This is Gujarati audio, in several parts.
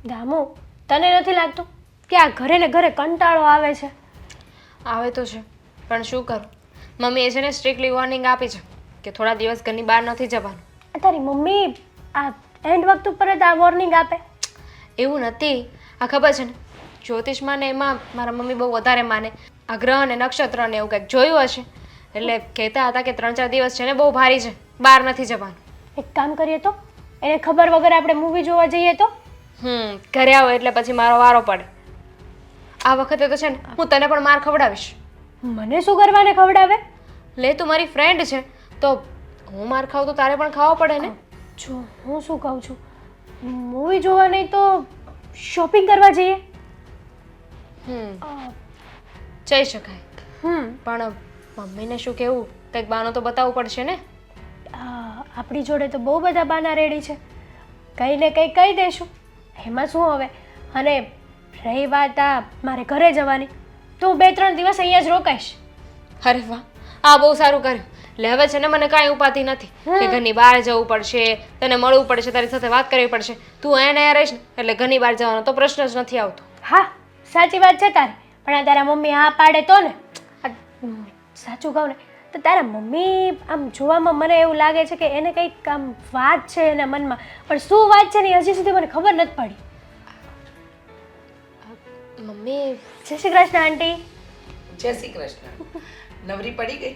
દામુ, તને નથી લાગતું કે આ ઘરે ને ઘરે કંટાળો આવે છે? આવે તો છે, પણ શું કરું? મમ્મીએ છે ને સ્ટ્રિક્ટલી વોર્નિંગ આપી છે કે થોડા દિવસ ઘરની બહાર નથી જવાનું. તારી મમ્મી આ એન્ડ વખત ઉપર જ આ વોર્નિંગ આપે? એવું નથી, આ ખબર છે ને, જ્યોતિષમાં ને એમાં મારા મમ્મી બહુ વધારે માને. આ ગ્રહ અને નક્ષત્ર ને એવું કંઈક જોયું હશે, એટલે કહેતા હતા કે 3-4 દિવસ છે ને બહુ ભારી છે, બહાર નથી જવાનું. એક કામ કરીએ તો, એને ખબર વગર આપણે મૂવી જોવા જઈએ તો? ઘરે આવો એટલે પછી મારો વારો પડે. આ વખતે તો છે ને હું તને પણ માર ખવડાવીશ. મને શું કરવાને ખવડાવે? લે, તું મારી ફ્રેન્ડ છે તો હું માર ખાઉં તો તારે પણ ખાવો પડે ને. જો હું શું કહું છું, મૂવી જોવા નહીં તો શોપિંગ કરવા જઈએ? જઈ શકાય, પણ મમ્મીને શું કહેવું? કંઈક બહાનું તો બતાવવું પડશે ને. આપણી જોડે તો બહુ બધા બાના રેડી છે, કંઈ ને કંઈ કહી દઈશું, એમાં શું હવે. અને રહી વાત આ મારે ઘરે જવાની, તો હું 2-3 દિવસ અહીંયા જ રોકાઈશ. અરે વાહ, આ બહુ સારું કર્યું. એટલે હવે છે ને મને કાંઈ ઉપાધિ નથી કે ઘરની બહાર જવું પડશે, તને મળવું પડશે, તારી સાથે વાત કરવી પડશે. તું અહીંયા રહીશ ને એટલે ઘરની બહાર જવાનો તો પ્રશ્ન જ નથી આવતો. હા, સાચી વાત છે તારી, પણ આ તારા મમ્મી હા પાડે તો ને. સાચું કહું ને તો તારા મમ્મી આમ જોવામાં મને એવું લાગે છે કે એને કંઈક આમ વાત છે એના મનમાં, પણ શું વાત છે ને હજી સુધી મને ખબર નથી પડી. મમ્મી, જય શ્રી કૃષ્ણ આંટી. જય શ્રી કૃષ્ણ. નવરી પડી ગઈ?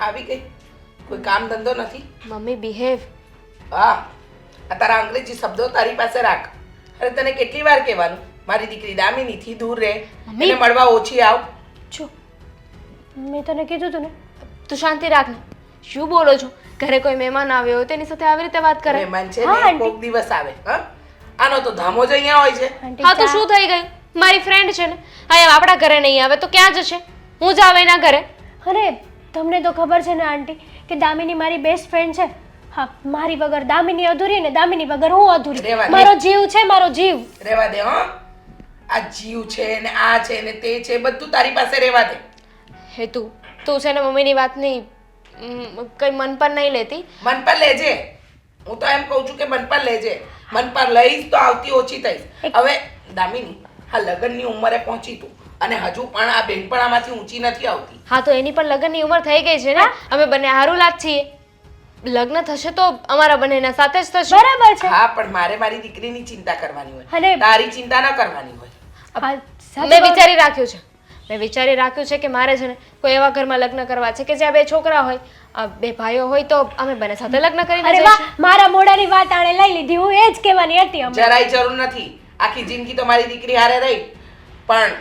આવી ગઈ? કોઈ કામ ધંધો નથી? Mummy behave. હા, આ તારા અંગ્રેજી શબ્દો તારી પાસે રાખ. અરે તને કેટલી વાર કહેવાનું, મારી દીકરી દામિનીથી દૂર રહે, એને મળવા ઓછી આવ. જો મેં તને કીધું તું ને. તું શાંતિ રાખ ને. શું બોલો છો? ઘરે કોઈ મહેમાન આવ્યો હોય તેની સાથે આવી રીતે વાત કરે? મહેમાન છે ને કોક દિવસ આવે. હા, આનો તો ધામો જ અહીંયા હોય છે. હા તો શું થઈ ગયું? મારી ફ્રેન્ડ છે ને, અહીંયા આપણા ઘરે નહીં આવે તો ક્યાં જશે? હું જ આવે એના ઘરે. અરે તમને તો ખબર છે ને આંટી કે દામિની મારી બેસ્ટ ફ્રેન્ડ છે. હા, મારી વગર દામિની અધૂરી ને દામિની વગર હું અધૂરી. મારો જીવ છે, મારો જીવ. રહેવા દે. હા, આ જીવ છે ને આ છે ને તે છે, બધું તારી પાસે રહેવા દે. હે તું છે ને મમ્મીની વાતની કઈ મન પર નહીં લેતી? મન પર લેજે. હું તો એમ કહું છું કે મન પર લેજે. મન પર લઈશ તો આવતી ઓછી થઈશ. હવે દામિની, હા લગ્નની ઉંમરે પહોંચી તું અને હજુ પણ આ બેનપણામાંથી ઊંચી નથી આવતી. હા તો એની પણ લગ્નની ઉંમર થઈ ગઈ છે ને. અમે બંને હારુલાત છીએ. લગ્ન થશે તો અમારા બંનેના સાથે જ થશે. બરાબર છે. હા, પણ મારે મારી દીકરીની ચિંતા કરવાની હોય, અને તારી ચિંતા ન કરવાની હોય. મેં વિચારી રાખ્યું છે કે મારે છે ને કોઈ એવા ઘરમાં લગ્ન કરવા છે કે જ્યાં 2 છોકરા હોય, 2 ભાઈઓ હોય તો અમે બંને સાથે લગ્ન કરીને અરે વાહ, મારા મોઢાની વાત આણે લઈ લીધી. હું એ જ કહેવાની હતી. જરાય જરૂર નથી. આખી જિંદગી તો મારી દીકરી હારે રહી, પણ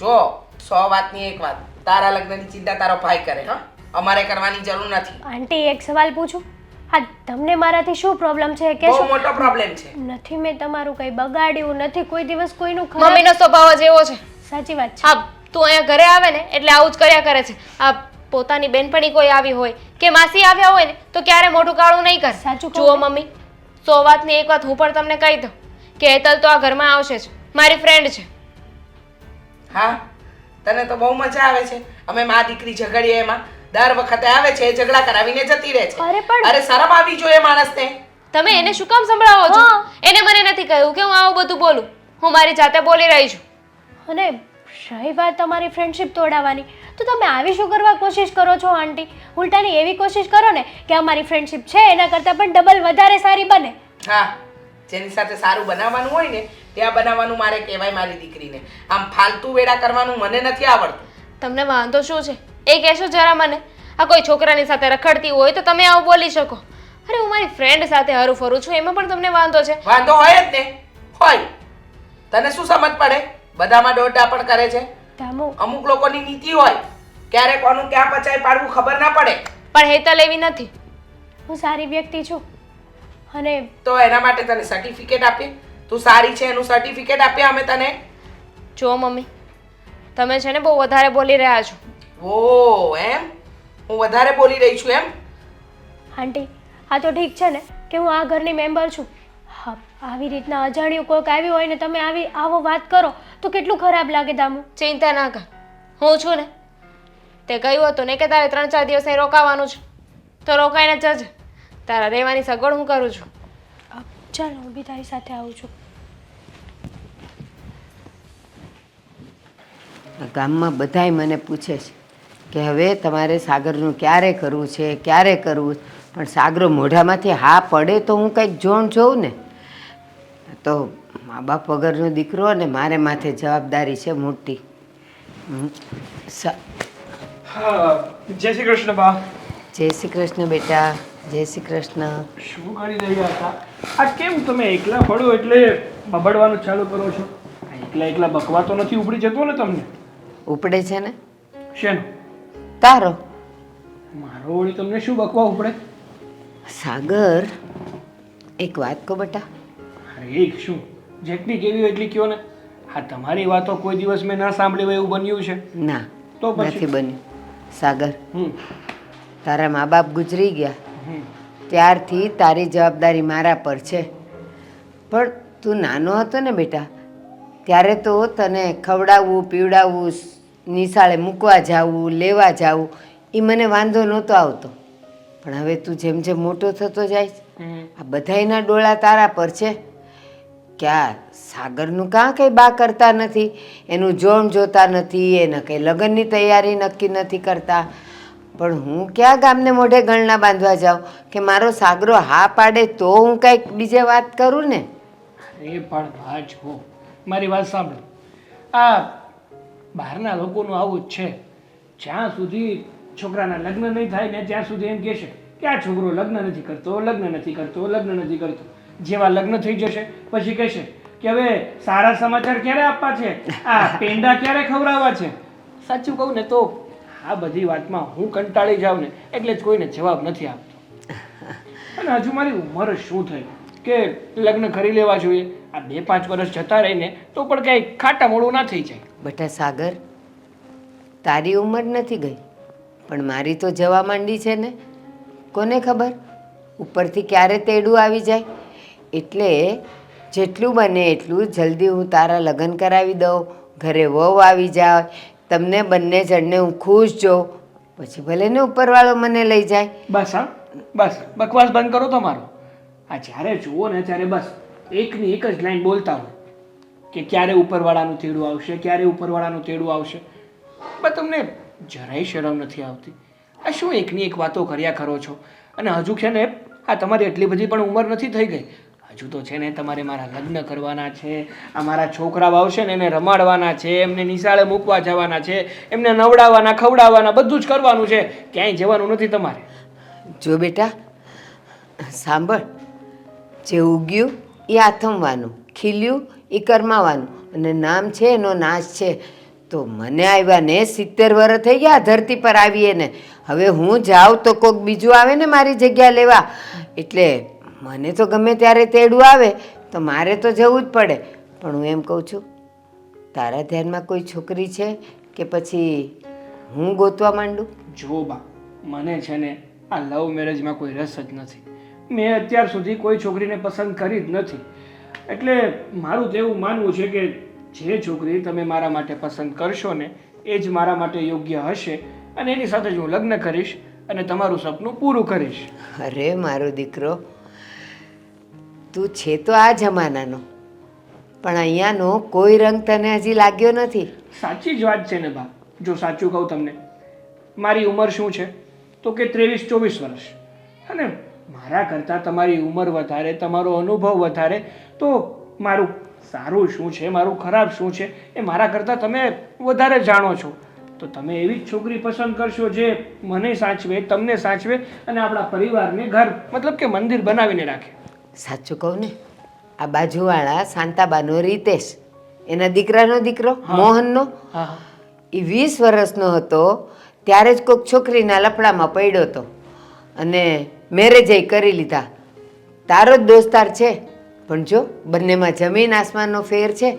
જો 100 વાતની એક વાત, તારા લગ્નની ચિંતા તારો ભાઈ કરે. હા, અમારે કરવાની જરૂર નથી. આંટી એક સવાલ પૂછું? હા, તમને મારાથી શું પ્રોબ્લેમ છે કે બહુ મોટો પ્રોબ્લેમ છે. નથી, મેં તમારું કંઈ બગાડ્યું નથી, કોઈ દિવસ કોઈનું ખરાબ. મમ્મીનો સ્વભાવ જ એવો છે. સાચી વાત છે. હા, તું અહીંયા ઘરે આવે ને એટલે આવું જ કર્યા કરે છે. આ પોતાની બેનપણી કોઈ આવી હોય કે માસી આવ્યા હોય ને તો ક્યારે મોઢું કાળું નહીં કરે. સાચું જુઓ મમ્મી, 100 વાતની એક વાત હું પણ તમને કહી દઉં કે હેતલ તો આ ઘરમાં આવશે જ, મારી ફ્રેન્ડ છે. હા, તને તો બહુ મજા આવે છે. અમે માં દીકરી ઝઘડીએ એમાં દર વખતે આવે છે, ઝઘડા કરાવીને જતી રહે છે. અરે શરમ આવી જોઈએ માણસને. તમે એને શું કામ સંભળાવો છો? એને મને નથી કહ્યું કે હું આવું બધું બોલું. હું મારી જાતે બોલી રહી છું. અને રહી વાત તમારી ફ્રેન્ડશિપ તોડાવવાની, તો તમે આવી શું કરવા કોશિશ કરો છો આંટી? ઉલટાની એવી કોશિશ કરો ને કે અમારી ફ્રેન્ડશિપ છે એના કરતાં પણ ડબલ વધારે સારી બને. હા, જેની સાથે સારું બનાવવાનું હોય ને ત્યાં બનાવવાનું મારે કહેવાય મારી દીકરીને. આમ ફાલતુ વેડા કરવાનું મને નથી આવડતું. તમને વાંધો શું છે એ કહેશો જરા મને. આ કોઈ છોકરાની સાથે રખડતી હોય તો તમે આવું બોલી શકો. અરે હું મારી ફ્રેન્ડ સાથે હરું ફરું છું એમાં પણ તમને વાંધો છે? વાંધો હોય જ ને, હોય. તને શું સમજ પડે? બધામાં દોડડા પણ કરે છે. અમુક લોકોની નીતિ હોય, ક્યારે કોનું ક્યાં પચાઈ પાડવું ખબર ના પડે. પણ હેતલ એવી નથી. હું સારી વ્યક્તિ છું અને તો એના માટે તને સર્ટિફિકેટ આપીએ. તું સારી છે એનું સર્ટિફિકેટ આપીએ અમે તને. જો મમ્મી, તમે છે ને બહુ વધારે બોલી રહ્યા છો. ઓ એમ? હું વધારે બોલી રહી છું એમ? આંટી આ તો ઠીક છે ને કે હું આ ઘરની મેમ્બર છું. હા, આવી રીતના અજાણ્યું કોઈક આવ્યું હોય ને તમે આવો વાત કરો તો કેટલું ખરાબ લાગે દામુ. ચિંતા ના કર, હું છું ને. તે કહ્યું હતું ને કે તારે 3-4 દિવસ અહીં રોકાવાનું છે તો રોકાઈને જજે. તારા રહેવાની સગવડ હું કરું છું. ચાલો હું બી તારી સાથે આવું છું. આ ગામમાં બધાય મને પૂછે છે કે હવે તમારે સાગરનું ક્યારે કરવું છે, ક્યારે કરવું, પણ સાગરો મોઢામાંથી હા પડે તો હું કંઈક જોઉં ને. તો મા બાપ વગરનો દીકરો અને મારે માથે જવાબદારી છે મોટી. હા, જય શ્રી કૃષ્ણ બા. જય શ્રી કૃષ્ણ બેટા, જય શ્રી કૃષ્ણ. શું કરી રહ્યા હતા? આ કેમ તમે એકલા પડો એટલે બબડવાનું ચાલુ કરો છો? એકલા એકલા બકવા તો નથી ઉપડી જતો ને તમને? ઉપડે છે ને શેનો? તારો. મારો વળી તમને શું બકવા ઉપડે? સાગર, એક વાત કહો બેટા. અરે એક શું, જેટલી કેવી હોય એટલી કયો ને. હા, તમારી વાતો કોઈ દિવસ મેં ના સાંભળી હોય એવું બન્યું છે? ના, તો પછી? નથી બન્યું. સાગર, તારા મા બાપ ગુજરી ગયા હમ. ત્યારથી તારી જવાબદારી મારા પર છે. પણ તું નાનો હતો ને બેટા, ત્યારે તો તને ખવડાવવું, પીવડાવવું, નિશાળે મૂકવા જવું, લેવા જવું, એ મને વાંધો નહોતો આવતો. પણ હવે તું જેમ જેમ મોટો થતો જાય છે, આ બધાયના ડોળા તારા પર છે. ક્યાં સાગરનું કાં કંઈ બા કરતા નથી, એનું જોણ જોતા નથી, એના કંઈ લગ્નની તૈયારી નક્કી નથી કરતા. પણ હું ક્યાં ગામને મોઢે ગણના બાંધવા જાઉં કે મારો સાગરો હા પાડે તો હું કંઈક બીજે વાત કરું ને. એ પણ હા જો, મારી વાત સાંભળો. આ બહારના લોકોનું આવું જ છે. જ્યાં સુધી છોકરાના લગ્ન નહીં થાય ને ત્યાં સુધી એમ કહેશે કે આ છોકરો લગ્ન નથી કરતો, લગ્ન નથી કરતો, લગ્ન નથી કરતો. જેવા લગ્ન થઈ જશે પછી કહેશે કે હવે સારા સમાચાર ક્યારે આપવા છે, આ પેંડા ક્યારે ખવડાવવા છે. સાચું કહું ને તો આ બધી વાતમાં હું કંટાળી જાઉં ને એટલે જ કોઈને જવાબ નથી આપતો. અને હજુ મારી ઉંમર શું થઈ કે લગ્ન કરી લેવા જોઈએ? આ 2-5 વર્ષ જતા રહીને તો પણ કંઈ ખાટા મોડું ના થઈ જાય. બેટા સાગર, તારી ઉંમર નથી ગઈ પણ મારી તો જવા માંડી છે ને. કોને ખબર ઉપરથી ક્યારે તેડું આવી જાય. એટલે જેટલું બને એટલું જલ્દી હું તારા લગ્ન કરાવી દઉં, ઘરે વહુ આવી જાય, તમને બંને જણને હું ખુશ જોઉં, પછી ભલે ને ઉપરવાળો મને લઈ જાય. બસ હા, બસ બકવાસ બંધ કરો તમારો. આ જ્યારે જુઓ ને ત્યારે બસ એકની એક જ લાઈન બોલતા હોય કે ક્યારે ઉપરવાળાનું તેડું આવશે, ક્યારે ઉપરવાળાનું તેડું આવશે. પણ તમને જરાય શરમ નથી આવતી? આ શું એકની એક વાતો કર્યા કરો છો? અને હજુ છે ને આ તમારી એટલી બધી પણ ઉંમર નથી થઈ ગઈ. હજુ તો છે ને તમારે મારા લગ્ન કરવાના છે, આ મારા છોકરાઓ આવશે ને એને રમાડવાના છે, એમને નિશાળે મૂકવા જવાના છે, એમને નવડાવવાના, ખવડાવવાના, બધું જ કરવાનું છે. ક્યાંય જવાનું નથી તમારે. જો બેટા સાંભળ, જે ઉગ્યું એ આથમવાનું, ખીલ્યું એ કરમાવાનું, અને નામ છે એનો નાશ છે. તો મને આવ્યા ને 70 વર્ષ થઈ ગયા ધરતી પર આવીએ ને. હવે હું જાઉં તો કોઈક બીજું આવે ને મારી જગ્યા લેવા. એટલે મને તો ગમે ત્યારે તેડું આવે તો મારે તો જવું જ પડે. પણ હું એમ કહું છું, તારા ધ્યાનમાં કોઈ છોકરી છે કે પછી હું ગોતવા માંડું? જો બા, મને છે ને આ લવ મેરેજમાં કોઈ રસ જ નથી. મેં અત્યાર સુધી કોઈ છોકરીને પસંદ કરી જ નથી. એટલે મારું તો એવું માનવું છે કે જે છોકરી તમે મારા માટે પસંદ કરશો ને એ જ મારા માટે યોગ્ય હશે, અને એની સાથે જ હું લગ્ન કરીશ અને તમારું સપનું પૂરું કરીશ. અરે મારો દીકરો, તું છે તો આ જમાનાનો, પણ અહીંયાનો કોઈ રંગ તને હજી લાગ્યો નથી. સાચી જ વાત છે ને બા. જો સાચું કહું તમને, મારી ઉંમર શું છે તો કે 23-24 વર્ષ. અને મારા કરતાં તમારી ઉંમર વધારે, તમારો અનુભવ વધારે, તો મારું સારું શું છે, મારું ખરાબ શું છે એ મારા કરતાં તમે વધારે જાણો છો. તો તમે એવી જ છોકરી પસંદ કરશો જે મને સાચવે, તમને સાચવે અને આપણા પરિવારને ઘર મતલબ કે મંદિર બનાવીને રાખે. સાચું કહું ને, આ બાજુવાળા શાંતાબાનો રીતેશ, એના દીકરાનો દીકરો મોહનનો, હા, એ 20 વર્ષનો હતો ત્યારે જ કોઈક છોકરીના લફડામાં પડ્યો હતો અને મેરેજય કરી લીધા. તારો જ દોસ્તાર છે, પણ જો બંનેમાં જમીન આસમાનનો ફેર છે.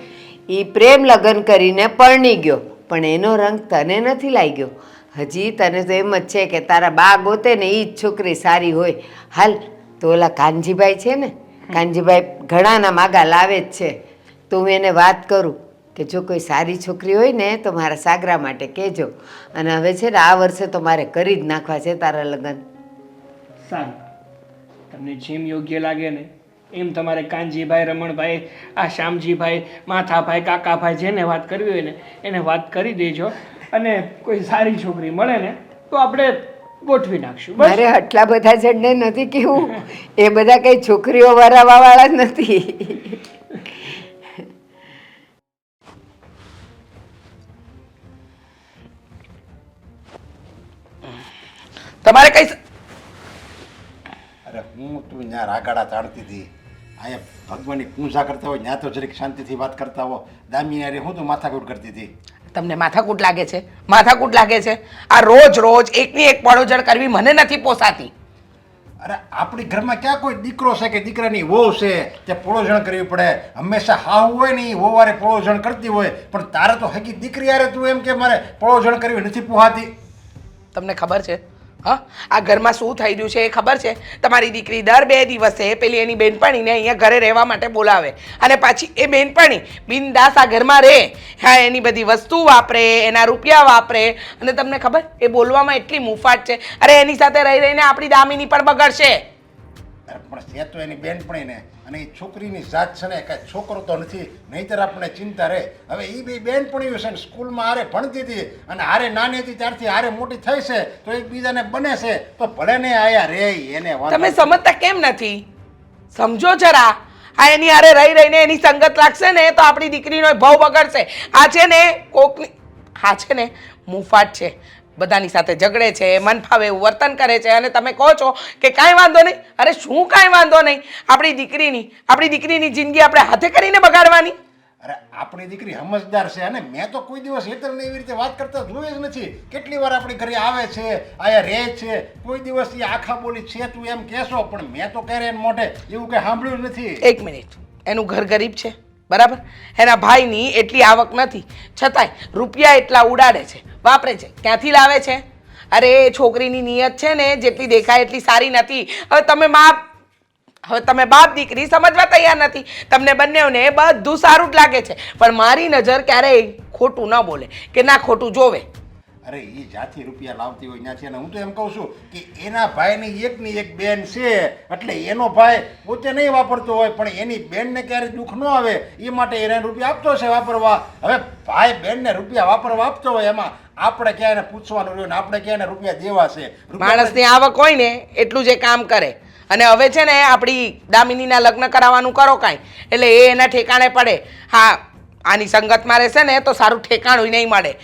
એ પ્રેમ લગ્ન કરીને પરણી ગયો, પણ એનો રંગ તને નથી લાગ્યો. હજી તને તો એમ જ છે કે તારા બા ગોતે ને એ જ છોકરી સારી હોય. હાલ તો ઓલા કાનજીભાઈ છે ને, કાનજીભાઈ ઘણાના માગા લાવે જ છે. તો હું એને વાત કરું કે જો કોઈ સારી છોકરી હોય ને તો મારા સાગરા માટે કહેજો. અને હવે છે ને આ વર્ષે તો મારે કરી જ નાખવા છે તારા લગ્ન. સારું, તમને જેમ યોગ્ય લાગે ને એમ તમારે કાનજીભાઈ, રમણભાઈ, આ શ્યામજીભાઈ, માથાભાઈ, કાકાભાઈ જેને વાત કરવી હોય ને એને વાત કરી દેજો અને કોઈ સારી છોકરી મળે ને તો આપણે ગોઠવી નાખશું બસ. મારે આટલા બધા જણને નથી કેવું, એ બધા કઈ છોકરીઓ વરાવાવાળા જ નથી. તમારે કઈ અરે હું તું ત્યાં રાગાડા ચાડતી હતી, અહીંયા ભગવાનની પૂજા કરતા હોય ત્યાં તો જરીક શાંતિથી વાત કરતા હો. દામિની અરે હું તો માથાકૂટ કરતી હતી. તમને માથાકૂટ લાગે છે? માથાકૂટ લાગે છે? આ રોજ રોજ એકની એક પડોજણ કરવી મને નથી પોસાતી. અરે આપણી ઘરમાં ક્યાં કોઈ દીકરો છે કે દીકરાની વહુ છે તે પોળોજણ કરવી પડે? હંમેશા હાવ હોય ને એ વહુવારે પોળોજણ કરતી હોય, પણ તારે તો હકી દીકરી યારે તું એમ કે મારે પોળોજણ કરવી નથી પોહાતી. તમને ખબર છે હા આ ઘરમાં શું થઈ રહ્યું છે એ ખબર છે? તમારી દીકરી દર 2 દિવસે પેલી એની બેનપણીને અહીંયા ઘરે રહેવા માટે બોલાવે અને પાછી એ બેનપણી બિનદાસ આ ઘરમાં રહે. હા એની બધી વસ્તુ વાપરે, એના રૂપિયા વાપરે અને તમને ખબર એ બોલવામાં એટલી મુફાટ છે. અરે એની સાથે રહી રહીને આપણી દામિની પણ બગડશે. અરે પણ છે તો એની બેનપણીને, અને એ છોકરીની જાત છે ને કાંઈ છોકરો તો નથી, નહીંતર આપણે ચિંતા રહે. હવે એ બે બેનપણીઓ છે ને સ્કૂલમાં હારે ભણતી હતી અને હારે નાની હતી ત્યારથી હારે મોટી થઈ છે તો એકબીજાને બને છે તો ભલે ને આયા રે એને વાંધો તમે સમજતા કેમ નથી? સમજો જરા. આ એની હારે રહી રહીને એની સંગત લાગશે ને તો આપણી દીકરીનો ભાવ બગડશે. આ છે ને કોકની આ છે ને મુફાટ છે, બધાની સાથે ઝઘડે છે, મન ફાવે એવું વર્તન કરે છે અને તમે કહો છો કે કાંઈ વાંધો નહીં. અરે શું કાંઈ વાંધો નહીં? આપણી દીકરીની જિંદગી આપણે હાથે કરીને બગાડવાની? અરે આપણી દીકરી સમજદાર છે અને મેં તો કોઈ દિવસ હેતલને એવી રીતે વાત કરતા જોઈ જ નથી. કેટલી વાર આપણી ઘરે આવે છે, આયા રહે છે, કોઈ દિવસ એ આખા બોલી છે તું એમ કહેશો, પણ મેં તો ક્યારે એને મોઢે એવું કંઈ સાંભળ્યું નથી. એક મિનિટ, એનું ઘર ગરીબ છે બરાબર, એના ભાઈની એટલી આવક નથી, છતાંય રૂપિયા એટલા ઉડાડે છે, વાપરે છે. ક્યાંથી લાવે છે? અરે એ છોકરીની નિયત છે ને જેટલી દેખાય એટલી સારી નથી. હવે તમે બાપ દીકરી સમજવા તૈયાર નથી. તમને બંનેઓને બધું સારું જ લાગે છે, પણ મારી નજર ક્યારેય ખોટું ન બોલે કે ના ખોટું જોવે. અરે એ જ્યાંથી રૂપિયા લાવતી હોય ત્યાંથી, અને હું તો એમ કહું છું કે એના ભાઈની એકની એક બેન છે એટલે એનો ભાઈ પોતે નહીં વાપરતો હોય પણ એની બેનને ક્યારે દુઃખ ન આવે એ માટે એને રૂપિયા આપતો છે વાપરવા. હવે ભાઈ બેનને રૂપિયા વાપરવા આપતો હોય એમાં આપણે ક્યાં એને પૂછવાનું રહ્યું ને આપણે ક્યાં એને રૂપિયા દેવા છે? માણસની આવક હોય ને એટલું જ એ કામ કરે. અને હવે છે ને આપણી દામિનીના લગ્ન કરાવવાનું કરો કાંઈ એટલે એ એના ઠેકાણે પડે. હા આની સંગતમાં રહેશે ને તો સારું ઠેકાણું નહીં મળે.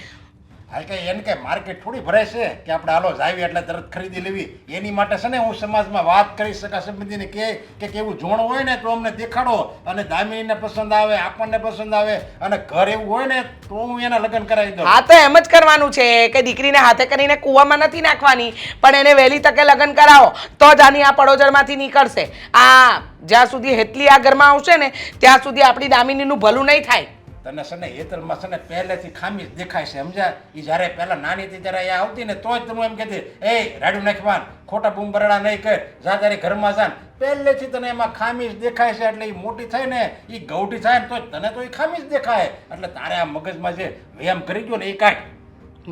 હાલ કે એને કઈ માર્કેટ થોડી ભરાય છે કે આપણે હાલો જાવી એટલે તરત ખરીદી લેવી. એની માટે છે ને હું સમાજમાં વાત કરી શકા સંબંધીને કે કેવું જોણ હોય ને તો અમને દેખાડો, અને દામિનીને પસંદ આવે, આપણને પસંદ આવે અને ઘર એવું હોય ને તો હું એના લગ્ન કરાવી દઉં. હા તો એમ જ કરવાનું છે કે દીકરીને હાથે કરીને કૂવામાં નથી નાખવાની, પણ એને વહેલી તકે લગ્ન કરાવો તો જ આની આ પડોજરમાંથી નીકળશે. આ જ્યાં સુધી હેતલી આ ઘરમાં આવશે ને ત્યાં સુધી આપણી દામિનીનું ભલું નહીં થાય. તને છે ને હેતલમાં છે ને પહેલેથી ખામી જ દેખાય છે સમજ્યા? એ જ્યારે પહેલાં નાની હતી ત્યારે અહીંયા આવતી ને તો જ તું એમ કહેતી એ રાડું નાખવાન, ખોટા બૂમ બરાડા નહીં કર, જા તારી ઘરમાં જા. પહેલેથી તને એમાં ખામી જ દેખાય છે એટલે એ મોટી થાય ને એ ગૌઠી થાય ને તો તને તો એ ખામી જ દેખાય. એટલે તારે આ મગજમાં જે વ્યાયામ કરી ગયો ને એ કાઢ.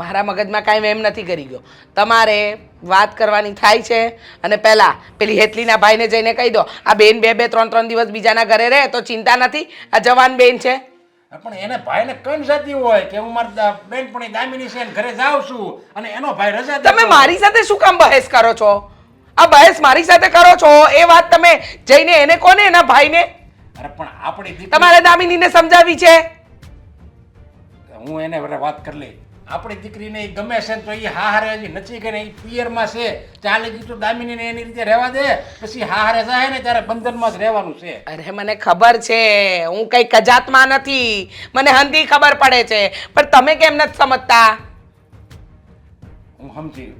મારા મગજમાં કાંઈ વેમ નથી કરી ગયો. તમારે વાત કરવાની થાય છે અને પહેલાં પેલી હેતલીના ભાઈને જઈને કહી દો આ બેન 2-3 દિવસ બીજાના ઘરે રહે તો ચિંતા નથી, આ જવાન બેન છે. પણ એને ભાઈને કણ જતી હોય કે હું મારી બેનપણી દામિની છે ઘરે જાઉં છું અને એનો ભાઈ રજા દે. તમે મારી સાથે શું કામ બહેસ કરો છો? આ બહેસ મારી સાથે કરો છો એ વાત તમે જઈને એને કોને એના ભાઈને? અરે પણ આપણી દીકરી તમારે દામિનીને સમજાવી છે. હું એને વાત કરી લઈ. આપણી દીકરીને એ ગમે છે તો એ હારે હજી નચી ગઈ ને એ પિયરમાં છે ચાલે ગઈ તો દામિનીને એની રીતે રહેવા દે, પછી હારે જાય ને ત્યારે બંધનમાં જ રહેવાનું છે. અરે મને ખબર છે, હું કઈ કજાતમાં નથી, મને હંધી ખબર પડે છે, પણ તમે કેમ નથી સમજતા? હું સમજી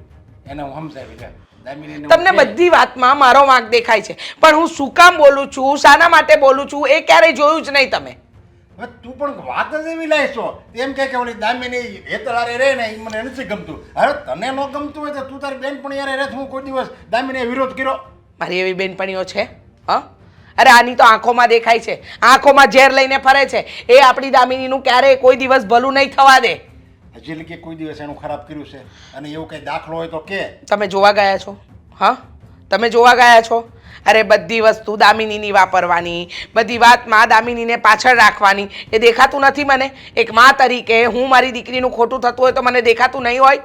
એને હું સમજાવી લે દામિનીને. તમને બધી વાતમાં મારો વાંક દેખાય છે, પણ હું શું કામ બોલું છું, શાના માટે બોલું છું એ ક્યારેય જોયું જ નહીં તમે. હવે તું પણ વાત જ એવી લાય છો એમ કે ઓલી દામિની હેતલારે રહે ને એ મને નથી ગમતું. હવે તને ન ગમતું હોય તો તું તારી બેનપણી યારે રહે. હું કોઈ દિવસ દામિનીએ વિરોધ કર્યો? મારી એવી બેનપણીઓ છે? હા અરે આની તો આંખોમાં દેખાય છે, આંખોમાં ઝેર લઈને ફરે છે. એ આપણી દામિનીનું ક્યારેય કોઈ દિવસ ભલું નહીં થવા દે. હજી લગી કોઈ દિવસ એનું ખરાબ કર્યું છે? અને એવું કંઈ દાખલો હોય તો કે. તમે જોવા ગયા છો? હા તમે જોવા ગયા છો? અરે બધી વસ્તુ દામિનીની વાપરવાની, બધી વાતમાં દામિનીને પાછળ રાખવાની, એ દેખાતું નથી મને? એક મા તરીકે હું મારી દીકરીનું ખોટું થતું હોય તો મને દેખાતું નહીં હોય?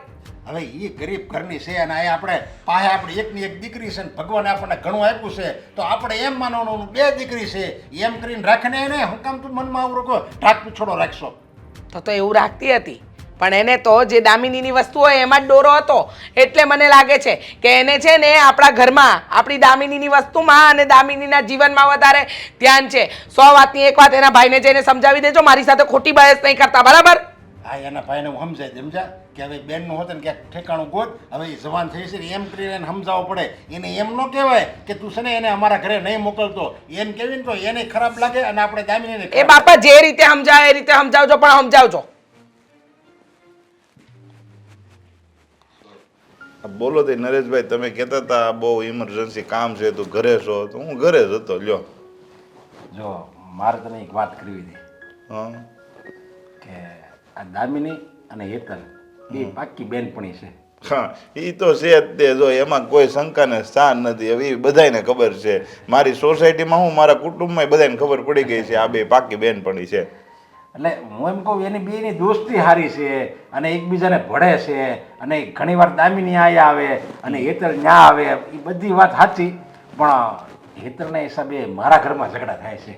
હવે એ ગરીબ ઘરની છે અને આ આપણે પાસે આપણી એકની એક દીકરી છે ને ભગવાને આપણને ઘણું આપ્યું છે તો આપણે એમ માનવાનું 2 દીકરી છે એમ કરીને રાખને એને હું કામ તું મનમાં આવું કહો ઢાક પીછોડો રાખશો? તો એવું રાખતી હતી, પણ એને તો જે દામિનીની વસ્તુ હોય એમાં જ ડોરો હતો. એટલે મને લાગે છે કે એને છે ને આપણા ઘરમાં આપણી દામિનીની વસ્તુમાં અને દામિનીના જીવનમાં વધારે ધ્યાન છે. 100 વાતની એક વાત એના ભાઈને જઈને સમજાવી દેજો, મારી સાથે ખોટી બહેસ નહીં કરતા, બરાબર? હા, એના ભાઈને હું સમજા કે હવે બેનનું હોત ને ક્યાંક ઠેકાણું ગોત, હવે એ જવાન થઈ છે ને એમ કરીને એને સમજાવવો પડે. એને એમ ન કહેવાય કે તું છે ને એને અમારા ઘરે નહીં મોકલતો, એમ કહેવી ને તો એને ખરાબ લાગે અને આપણે દામિનીને એ બાપા જે રીતે સમજાવે એ રીતે સમજાવજો, પણ સમજાવજો. બોલો તે નરેશભાઈ, તમે કહેતા હતા બહુ ઇમરજન્સી કામ છે તો ઘરે છો, તો હું ઘરે જ હતો. લ્યો. જો મારે તને એક વાત કરવી હતી હા કે આ દામિની અને હેતલ એ પાક્કી બેનપણી છે. હા, એ તો છે જ તે. જો એમાં કોઈ શંકાને સ્થાન નથી. હવે એ બધાને ખબર છે, મારી સોસાયટીમાં હું મારા કુટુંબમાં બધાને ખબર પડી ગઈ છે આ બે પાકી બેનપણી છે. એટલે હું એમ કહું એની બેની દોસ્તી સારી છે અને એકબીજાને ભળે છે અને ઘણી વાર દામિની અહીંયા આવે અને હેતલ ન્યા આવે, એ બધી વાત સાચી, પણ હેતલના હિસાબે મારા ઘરમાં ઝઘડા થાય છે.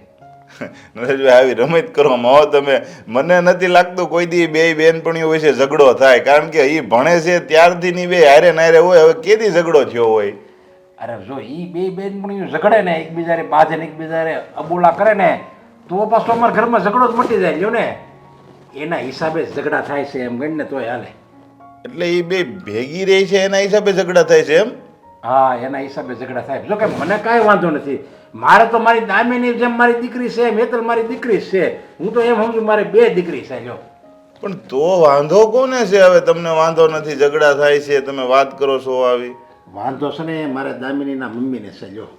નરેશભાઈ, આવી રમત કરવામાં આવો તમે. મને નથી લાગતું કોઈ દી બે બેનપણીઓ વિશે ઝઘડો થાય, કારણ કે એ ભણે છે ત્યારથી ની બે હારે નારે હોય. હવે કેદી ઝઘડો થયો હોય? અરે જો એ બે બેનપણીઓ ઝઘડે ને એકબીજાને બાજે ને એકબીજાને અબોલા કરે ને તો પાછો અમારા ઘરમાં ઝઘડો જ મટી જાય. લ્યો ને એના હિસાબે ઝઘડા થાય છે એમ ગણ ને તોય હાલે. એટલે એ બે ભેગી રહી છે એના હિસાબે ઝઘડા થાય છે એમ? હા, એના હિસાબે ઝઘડા થાય. જો કે મને કાંઈ વાંધો નથી, મારે તો મારી દામિની જેમ મારી દીકરી છે એમ હેતલ મારી દીકરી છે. હું તો એમ સમજુ મારે 2 દીકરી છે. લ્યો પણ તો વાંધો કોને છે? હવે તમને વાંધો નથી, ઝઘડા થાય છે, તમે વાત કરો છો આવી. વાંધો છે ને મારે દામિનીના મમ્મીને છે. લ્યો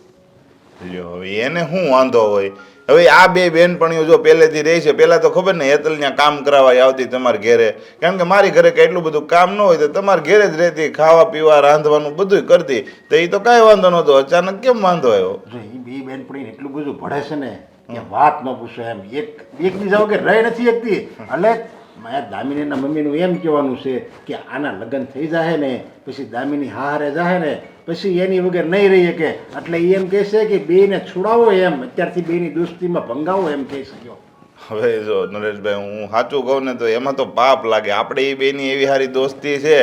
લ્યો, હવે એને શું વાંધો હોય? હવે આ બે બેનપણીઓ જો પહેલેથી રહી છે, પહેલાં તો ખબર ને હેતલ ત્યાં કામ કરાવવા આવતી તમારા ઘેરે, કારણ કે મારી ઘરે કંઈ એટલું બધું કામ ન હોય તો તમારા ઘેરે જ રહેતી, ખાવા પીવા રાંધવાનું બધું કરતી, તો એ તો કાંઈ વાંધો નહોતો. અચાનક કેમ વાંધો આવ્યો? જો એ બે બેનપણીને એટલું બધું ભળે છે ને કે વાત ન પૂછો એમ. એકબીજા વગર રહી નથી શકતી. એટલે મારા દામિનીના મમ્મીનું એમ કહેવાનું છે કે આના લગ્ન થઈ જાય ને પછી દામિની હારે જાય ને પછી એની વગર નહીં રહી શકે. એટલે એ એમ કહે છે કે બેને છોડાવો એમ, અત્યારથી બેની દોસ્તીમાં ભંગાવો એમ કહી શક્યો. હવે જો નરેશભાઈ, હું સાચું કહું ને તો એમાં તો પાપ લાગે. આપણે એ બેની એવી સારી દોસ્તી છે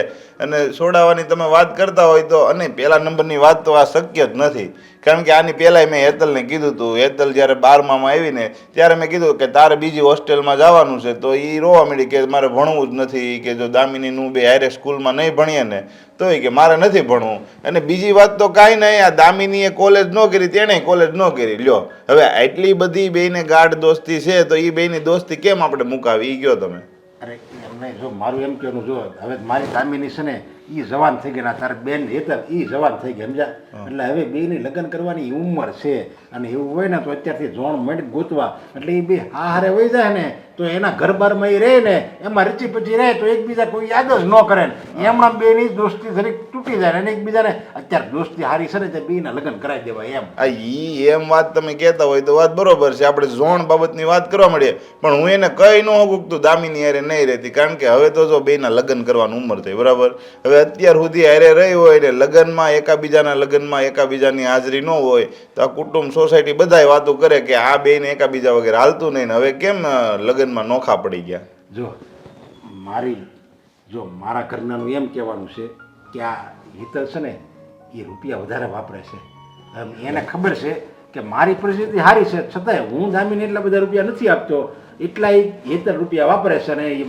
અને છોડાવવાની તમે વાત કરતા હોય તો, અને પહેલા નંબરની વાત તો આ શક્ય જ નથી. કારણ કે આની પહેલાંય મેં હેતલને કીધું હતું, હેતલ જ્યારે 12મામાં આવીને ત્યારે મેં કીધું કે તારે બીજી હોસ્ટેલમાં જવાનું છે, તો એ રોવા માંડી કે મારે ભણવું જ નથી, કે જો દામિનીનું બે હારે સ્કૂલમાં નહીં ભણીએ ને તો કે મારે નથી ભણવું. અને બીજી વાત તો કાંઈ નહીં, આ દામિનીએ કોલેજ ન કરી, તેણે કોલેજ ન કરી. લ્યો, હવે આટલી બધી બેને ગાઢ દોસ્તી છે તો એ બેની દોસ્તી કેમ આપણે મુકાવી? એ કહો તમે. અરે એમને જો મારું એમ કહેવાનું, જો હવે મારી દામિની છે ને એ જવાન થઈ ગયા, તારે બેન હેતલ એ જવાન થઈ ગયા, સમજા? એટલે હવે બેની લગ્ન કરવાની ઉંમર છે અને એવું હોય ને તો અત્યારથી જોણ મંડ ગોતવા. એટલે એ બે હારે વહી જાય ને તો એના ઘર બારમાં એ રહે ને એમાં રચી પછી રહે તો એકબીજા કોઈ યાદ જ ન કરે ને એમણા બેની દોસ્તી જરીક તૂટી જાય અને એકબીજાને અત્યારે દોસ્તી હારી છે ને તે બેના લગ્ન કરાવી દેવાય એમ. આ ઈ એમ વાત તમે કહેતા હોય તો વાત બરોબર છે, આપણે ઝોણ બાબતની વાત કરવા મળીએ, પણ હું એને કઈ ન હોગતું દામિની હારે નહીં રહેતી, કારણ કે હવે તો જો બેના લગ્ન કરવાની ઉંમર થઈ, બરાબર? હવે અત્યાર સુધી હારે રહી હોય ને લગ્નમાં એકાબીજાના લગ્નમાં એકાબીજાની હાજરી ન હોય તો આ કુટુંબ સોસાયટી બધાય વાતો કરે કે આ બેને એકાબીજા વગેરે હાલતું નહીં ને હવે કેમ લગ્નમાં નોખા પડી ગયા. જો મારા ઘરનાનું એમ કહેવાનું છે કે આ હિતલ છે ને એ રૂપિયા વધારે વાપરે છે. એને ખબર છે કે મારી પરિસ્થિતિ સારી છે છતાંય હું દામીને એટલા બધા રૂપિયા નથી આપતો, એટલા એ હેતલ રૂપિયા વાપરે છે. અને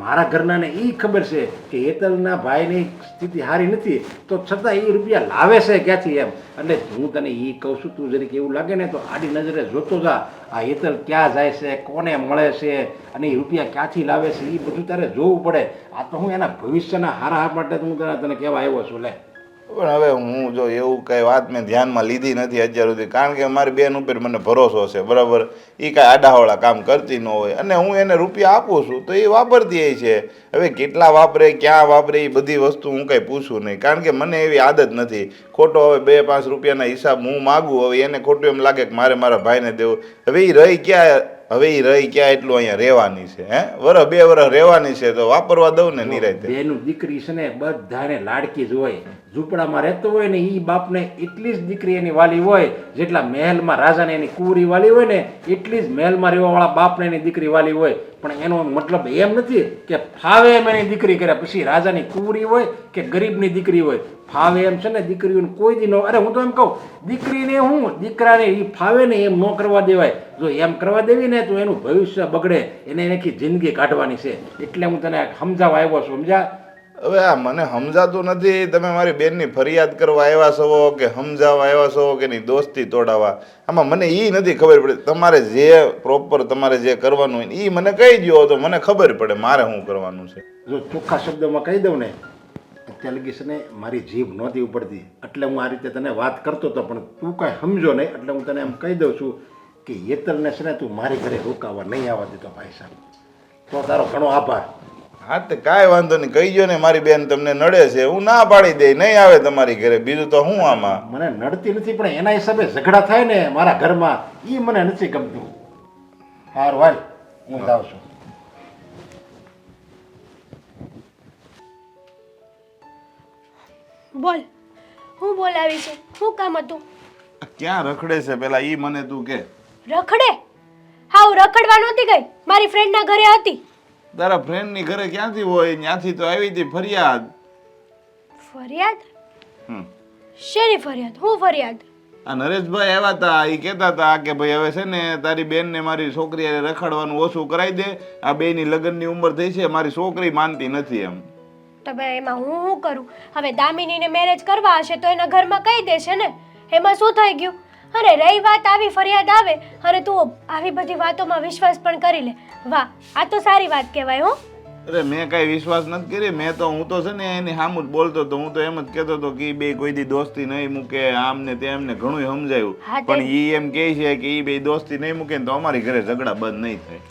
મારા ઘરનાને એ ખબર છે કે હેતલના ભાઈની સ્થિતિ સારી નથી તો છતાં એ રૂપિયા લાવે છે ક્યાંથી એમ. એટલે હું તને એ કહું છું, તું જરીક એવું લાગે ને તો આડી નજરે જોતો જા આ હેતલ ક્યાં જાય છે, કોને મળે છે અને એ રૂપિયા ક્યાંથી લાવે છે એ બધું તારે જોવું પડે. આ તો હું એના ભવિષ્યના હારા માટે હું તને કહેવા આવ્યો છું. લે પણ હવે હું જો એવું કઈ વાત મેં ધ્યાનમાં લીધી નથી અત્યાર સુધી, કારણ કે મારી બેન ઉપર મને ભરોસો છે, બરાબર. એ કાંઈ આડાવાળા કામ કરતી ન હોય અને હું એને રૂપિયા આપું છું તો એ વાપરતી છે. હવે કેટલા વાપરે, ક્યાં વાપરે, એ બધી વસ્તુ હું કંઈ પૂછું નહીં, કારણ કે મને એવી આદત નથી. ખોટો હવે 2-5 રૂપિયાના હિસાબ હું માગું, હવે એને ખોટું એમ લાગે કે મારે મારા ભાઈને દેવું. હવે એ રહી ક્યાં એટલું અહીંયા રહેવાની છે, હે? 2 વર્ષ રહેવાની છે તો વાપરવા દઉં ને નિરાંતે. બેનું દીકરી છે ને બધાને લાડકી જ હોય. ઝૂંપડામાં રહેતો હોય ને એ બાપને એટલી જ દીકરી એની વાલી હોય, જેટલા મહેલમાં રાજાને એની કુંવરી વાલી હોય ને એટલી જ મહેલમાં રહેવાવાળા બાપને એની દીકરી વાલી હોય. પણ એનો મતલબ એમ નથી કે ફાવે એમ એની દીકરી કરે, પછી રાજાની કુંવરી હોય કે ગરીબની દીકરી હોય, ફાવે એમ છે ને દીકરીઓને કોઈ દી ન. અરે હું તો એમ કહું, દીકરીને હું દીકરાને એ ફાવે ને એમ ન કરવા દેવાય. જો એમ કરવા દેવી ને તો એનું ભવિષ્ય બગડે, એને એની જિંદગી કાઢવાની છે. એટલે હું તને સમજાવવા આવ્યો છું, સમજા? હવે આ મને સમજાતું નથી, તમે મારી બેનની ફરિયાદ કરવા આવ્યા છો કે સમજાવવા આવ્યા છો કે એની દોસ્તી તોડાવવા? આમાં મને એ નથી ખબર પડે. તમારે જે પ્રોપર તમારે જે કરવાનું હોય એ મને કહી દો તો મને ખબર પડે મારે શું કરવાનું છે. જો ચોખ્ખા શબ્દોમાં કહી દઉં ને, અત્યારે લગી છે ને મારી જીભ નહોતી ઉપડતી, એટલે હું આ રીતે તને વાત કરતો હતો, પણ તું કાંઈ સમજો નહીં એટલે હું તને એમ કહી દઉં છું કે યેતલને છે ને તું મારી ઘરે રોકાવા નહીં આવવા દેતો ભાઈ સાહેબ. તો તારો ઘણો આભાર. હા તે કાંઈ વાંધો નહીં, કહી ગયો ને મારી બેન તમને નડે છે, હું ના પાડી દઈ, નહીં આવે તમારી ઘરે. બીજું તો હું આમાં મને નડતી નથી, પણ એના હિસાબે ઝઘડા થાય ને મારા ઘરમાં, એ મને નથી ગમતું. હારું હાલ, હું જાઉં છું. બોલ, હું બોલાવી છે? શું કામ હતું? ક્યાં રખડે છે પેલા ઈ મને તું કે. રખડે? હા, હું રખડવા નહોતી ગઈ, મારી ફ્રેન્ડના ઘરે હતી. તારા ફ્રેન્ડની ઘરે ક્યાંથી હોય? ત્યાંથી તો આવી હતી ફરિયાદ. ફરિયાદ? હમ. શેની ફરિયાદ? હું ફરિયાદ? આ નરેશભાઈ આવ્યા હતા, એ કહેતા હતા કે ભાઈ હવે છે ને તારી બેનને મારી છોકરી રખડવાનું ઓછું કરાવી દે, આ બેની લગ્નની ઉંમર થઈ છે, મારી છોકરી માનતી નથી એમ. તો ભાઈ એમાં હું શું કરું? હવે દામિનીને મેરેજ કરવા હશે તો એના ઘરમાં કહી દેશે ને, એમાં શું થઈ ગયું? અરે રહી વાત આવી ફરિયાદ આવે અને તું આવી બધી વાતોમાં વિશ્વાસ પણ કરી લે. વાહ, આ તો સારી વાત કહેવાય. હો, અરે મેં કઈ વિશ્વાસ નથી કરી, હું તો છે ને એની સામું જ બોલતો હતો. હું તો એમ જ કહેતો હતો કે બે કોઈ દી દોસ્તી નહીં મૂકે, આમ ને તેમ ને ઘણું સમજાયું, પણ ઈ એમ કહે છે કે ઈ બે દોસ્તી નહીં મૂકે ને તો અમારી ઘરે ઝઘડા બંધ નહીં થાય.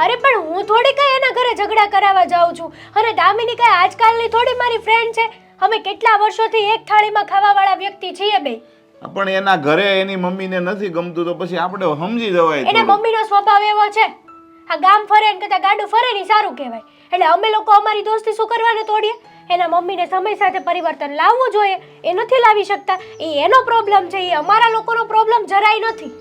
અરે પણ હું થોડી કઈ એના ઘરે ઝઘડા કરાવવા જાઉં છું? અને દામિની કઈ આજકાલની થોડી મારી ફ્રેન્ડ છે. અમે કેટલા વર્ષોથી એક થાળીમાં ખાવાવાળા વ્યક્તિ છીએ બે. પણ એના ઘરે એની મમ્મીને નથી ગમતું તો પછી આપણે સમજી જવાય. એને મમ્મીનો સ્વભાવ એવો છે, આ ગામ ફરે ને કદાચ ગાડું ફરે ને સારું કહેવાય. એટલે અમે લોકો અમારી દોસ્તી શું કરવાને તોડીએ? એના મમ્મીને સમય સાથે પરિવર્તન લાવવું જોઈએ, એ નથી લાવી શકતા. એ એનો પ્રોબ્લેમ છે, એ અમારા લોકોનો પ્રોબ્લેમ જરાય નથી.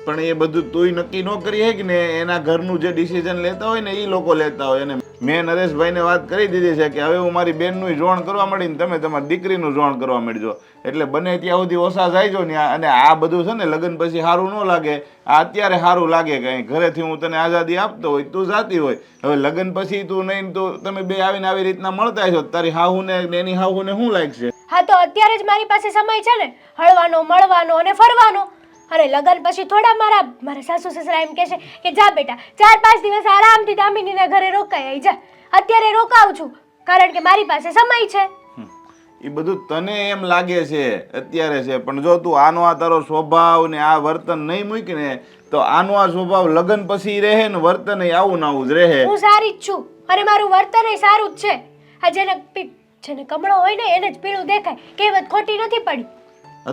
પણ એ બધું તુંય નક્કી ન કરી હે કે ને, એના ઘરનું જે ડિસિઝન લેતા હોય ને એ લોકો લેતા હોય. અને મેં નરેશભાઈને વાત કરી દીધી છે કે હવે હું મારી બેનનું જોણ કરવા માંડી ને તમે તમારી દીકરીનું જોણ કરવા માંડજો. એટલે બને ત્યાં સુધી ઓછા જાયજો ને. અને આ બધું છે ને લગ્ન પછી સારું ન લાગે, આ અત્યારે સારું લાગે. કંઈ ઘરેથી હું તને આઝાદી આપતો હોય તું જાતી હોય, હવે લગ્ન પછી તું નહીં તો તમે બે આવીને આવી રીતના મળતા છો, તારી હાહુને એની હાહુને શું લાગશે? હા તો અત્યારે જ મારી પાસે સમય છે ને હળવાનો, મળવાનો અને ફરવાનો. અરે લગન પછી થોડા મારા સાસુ સસરા એમ કહે છે કે જા બેટા 4-5 દિવસ આરામથી દામિનીના ઘરે રોકાઈ આવી જા. અત્યારે રોકાવું છું કારણ કે મારી પાસે સમય છે. એ બધું તને એમ લાગે છે અત્યારે છે, પણ જો તું આનો આ તારો સ્વભાવ ને આ વર્તન નહીં મૂકીને તો આનો આ સ્વભાવ લગ્ન પછી રહે ને વર્તન આવું ને આવું જ રહે. હું સારી જ છું અને મારું વર્તન સારું જ છે. આ જેને કમળો હોય ને એને જ પીળું દેખાય, કહેવત ખોટી નથી પડી.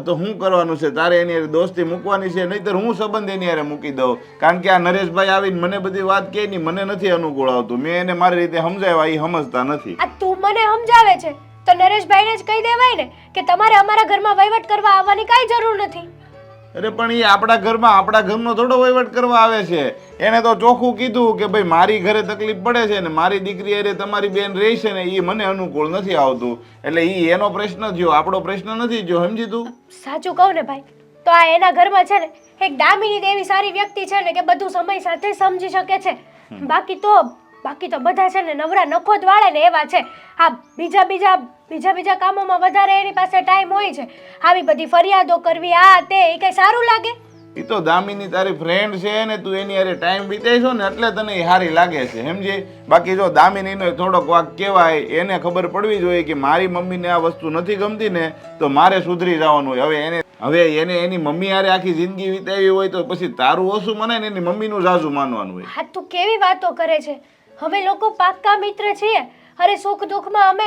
તો શું કરવાનું છે તારે? એની દોસ્તી મૂકવાની છે, નહીતર હું સંબંધ એની હારે મૂકી દઉં. કારણ કે આ નરેશભાઈ આવીને મને બધી વાત કહે ની, મને નથી અનુકૂળ આવતું. મેં એને મારી રીતે સમજાવ્યા, એ સમજતા નથી. આ તું મને સમજાવે છે તો નરેશભાઈને જ કહી દેવાય ને કે તમારે અમારા ઘરમાં વહીવટ કરવા આવવાની કાંઈ જરૂર નથી. અરે પણ એ આપણા ઘરનો થોડો વહીવટ કરવા આવે છે. એને તો ચોખ્ખું કીધું કે ભાઈ મારી ઘરે તકલીફ પડે છે ને મારી દીકરી અરે તમારી બેન રહી છે ને એ મને અનુકૂળ નથી આવતું. એટલે એ એનો પ્રશ્ન થયો, આપણો પ્રશ્ન નથી થયો. સમજી તું? સાચું કહું ને ભાઈ, તો આ એના ઘરમાં છે ને એક દામિની એવી સારી વ્યક્તિ છે ને કે બધું સમય સાથે સમજી શકે છે. બાકી તો બધા છે ને નવરા નખો જ વાળે ને એવા છે. હા, બીજા કામોમાં વધારે એની પાસે ટાઈમ હોય છે. આવી બધી ફરિયાદો કરવી આ તે એ કઈ સારું લાગે? એ તો દામિની તારી ફ્રેન્ડ છે ને તું એની હારે ટાઈમ વિતાઈશો ને એટલે તને એ સારી લાગે છે સમજી. બાકી જો દામિનીનો થોડોક વાક કહેવાય, એને ખબર પડવી જોઈએ કે મારી મમ્મીને આ વસ્તુ નથી ગમતી ને તો મારે સુધરી જવાનું હોય. હવે એને એની મમ્મી હારે આખી જિંદગી વિતાવી હોય તો પછી તારું ઓછું મનાય ને એની મમ્મીનું જાજુ માનવાનું હોય. હા તું કેવી વાતો કરે છે? અમે લોકો પાક્કા મિત્ર છીએ. અરે સુખ દુઃખમાં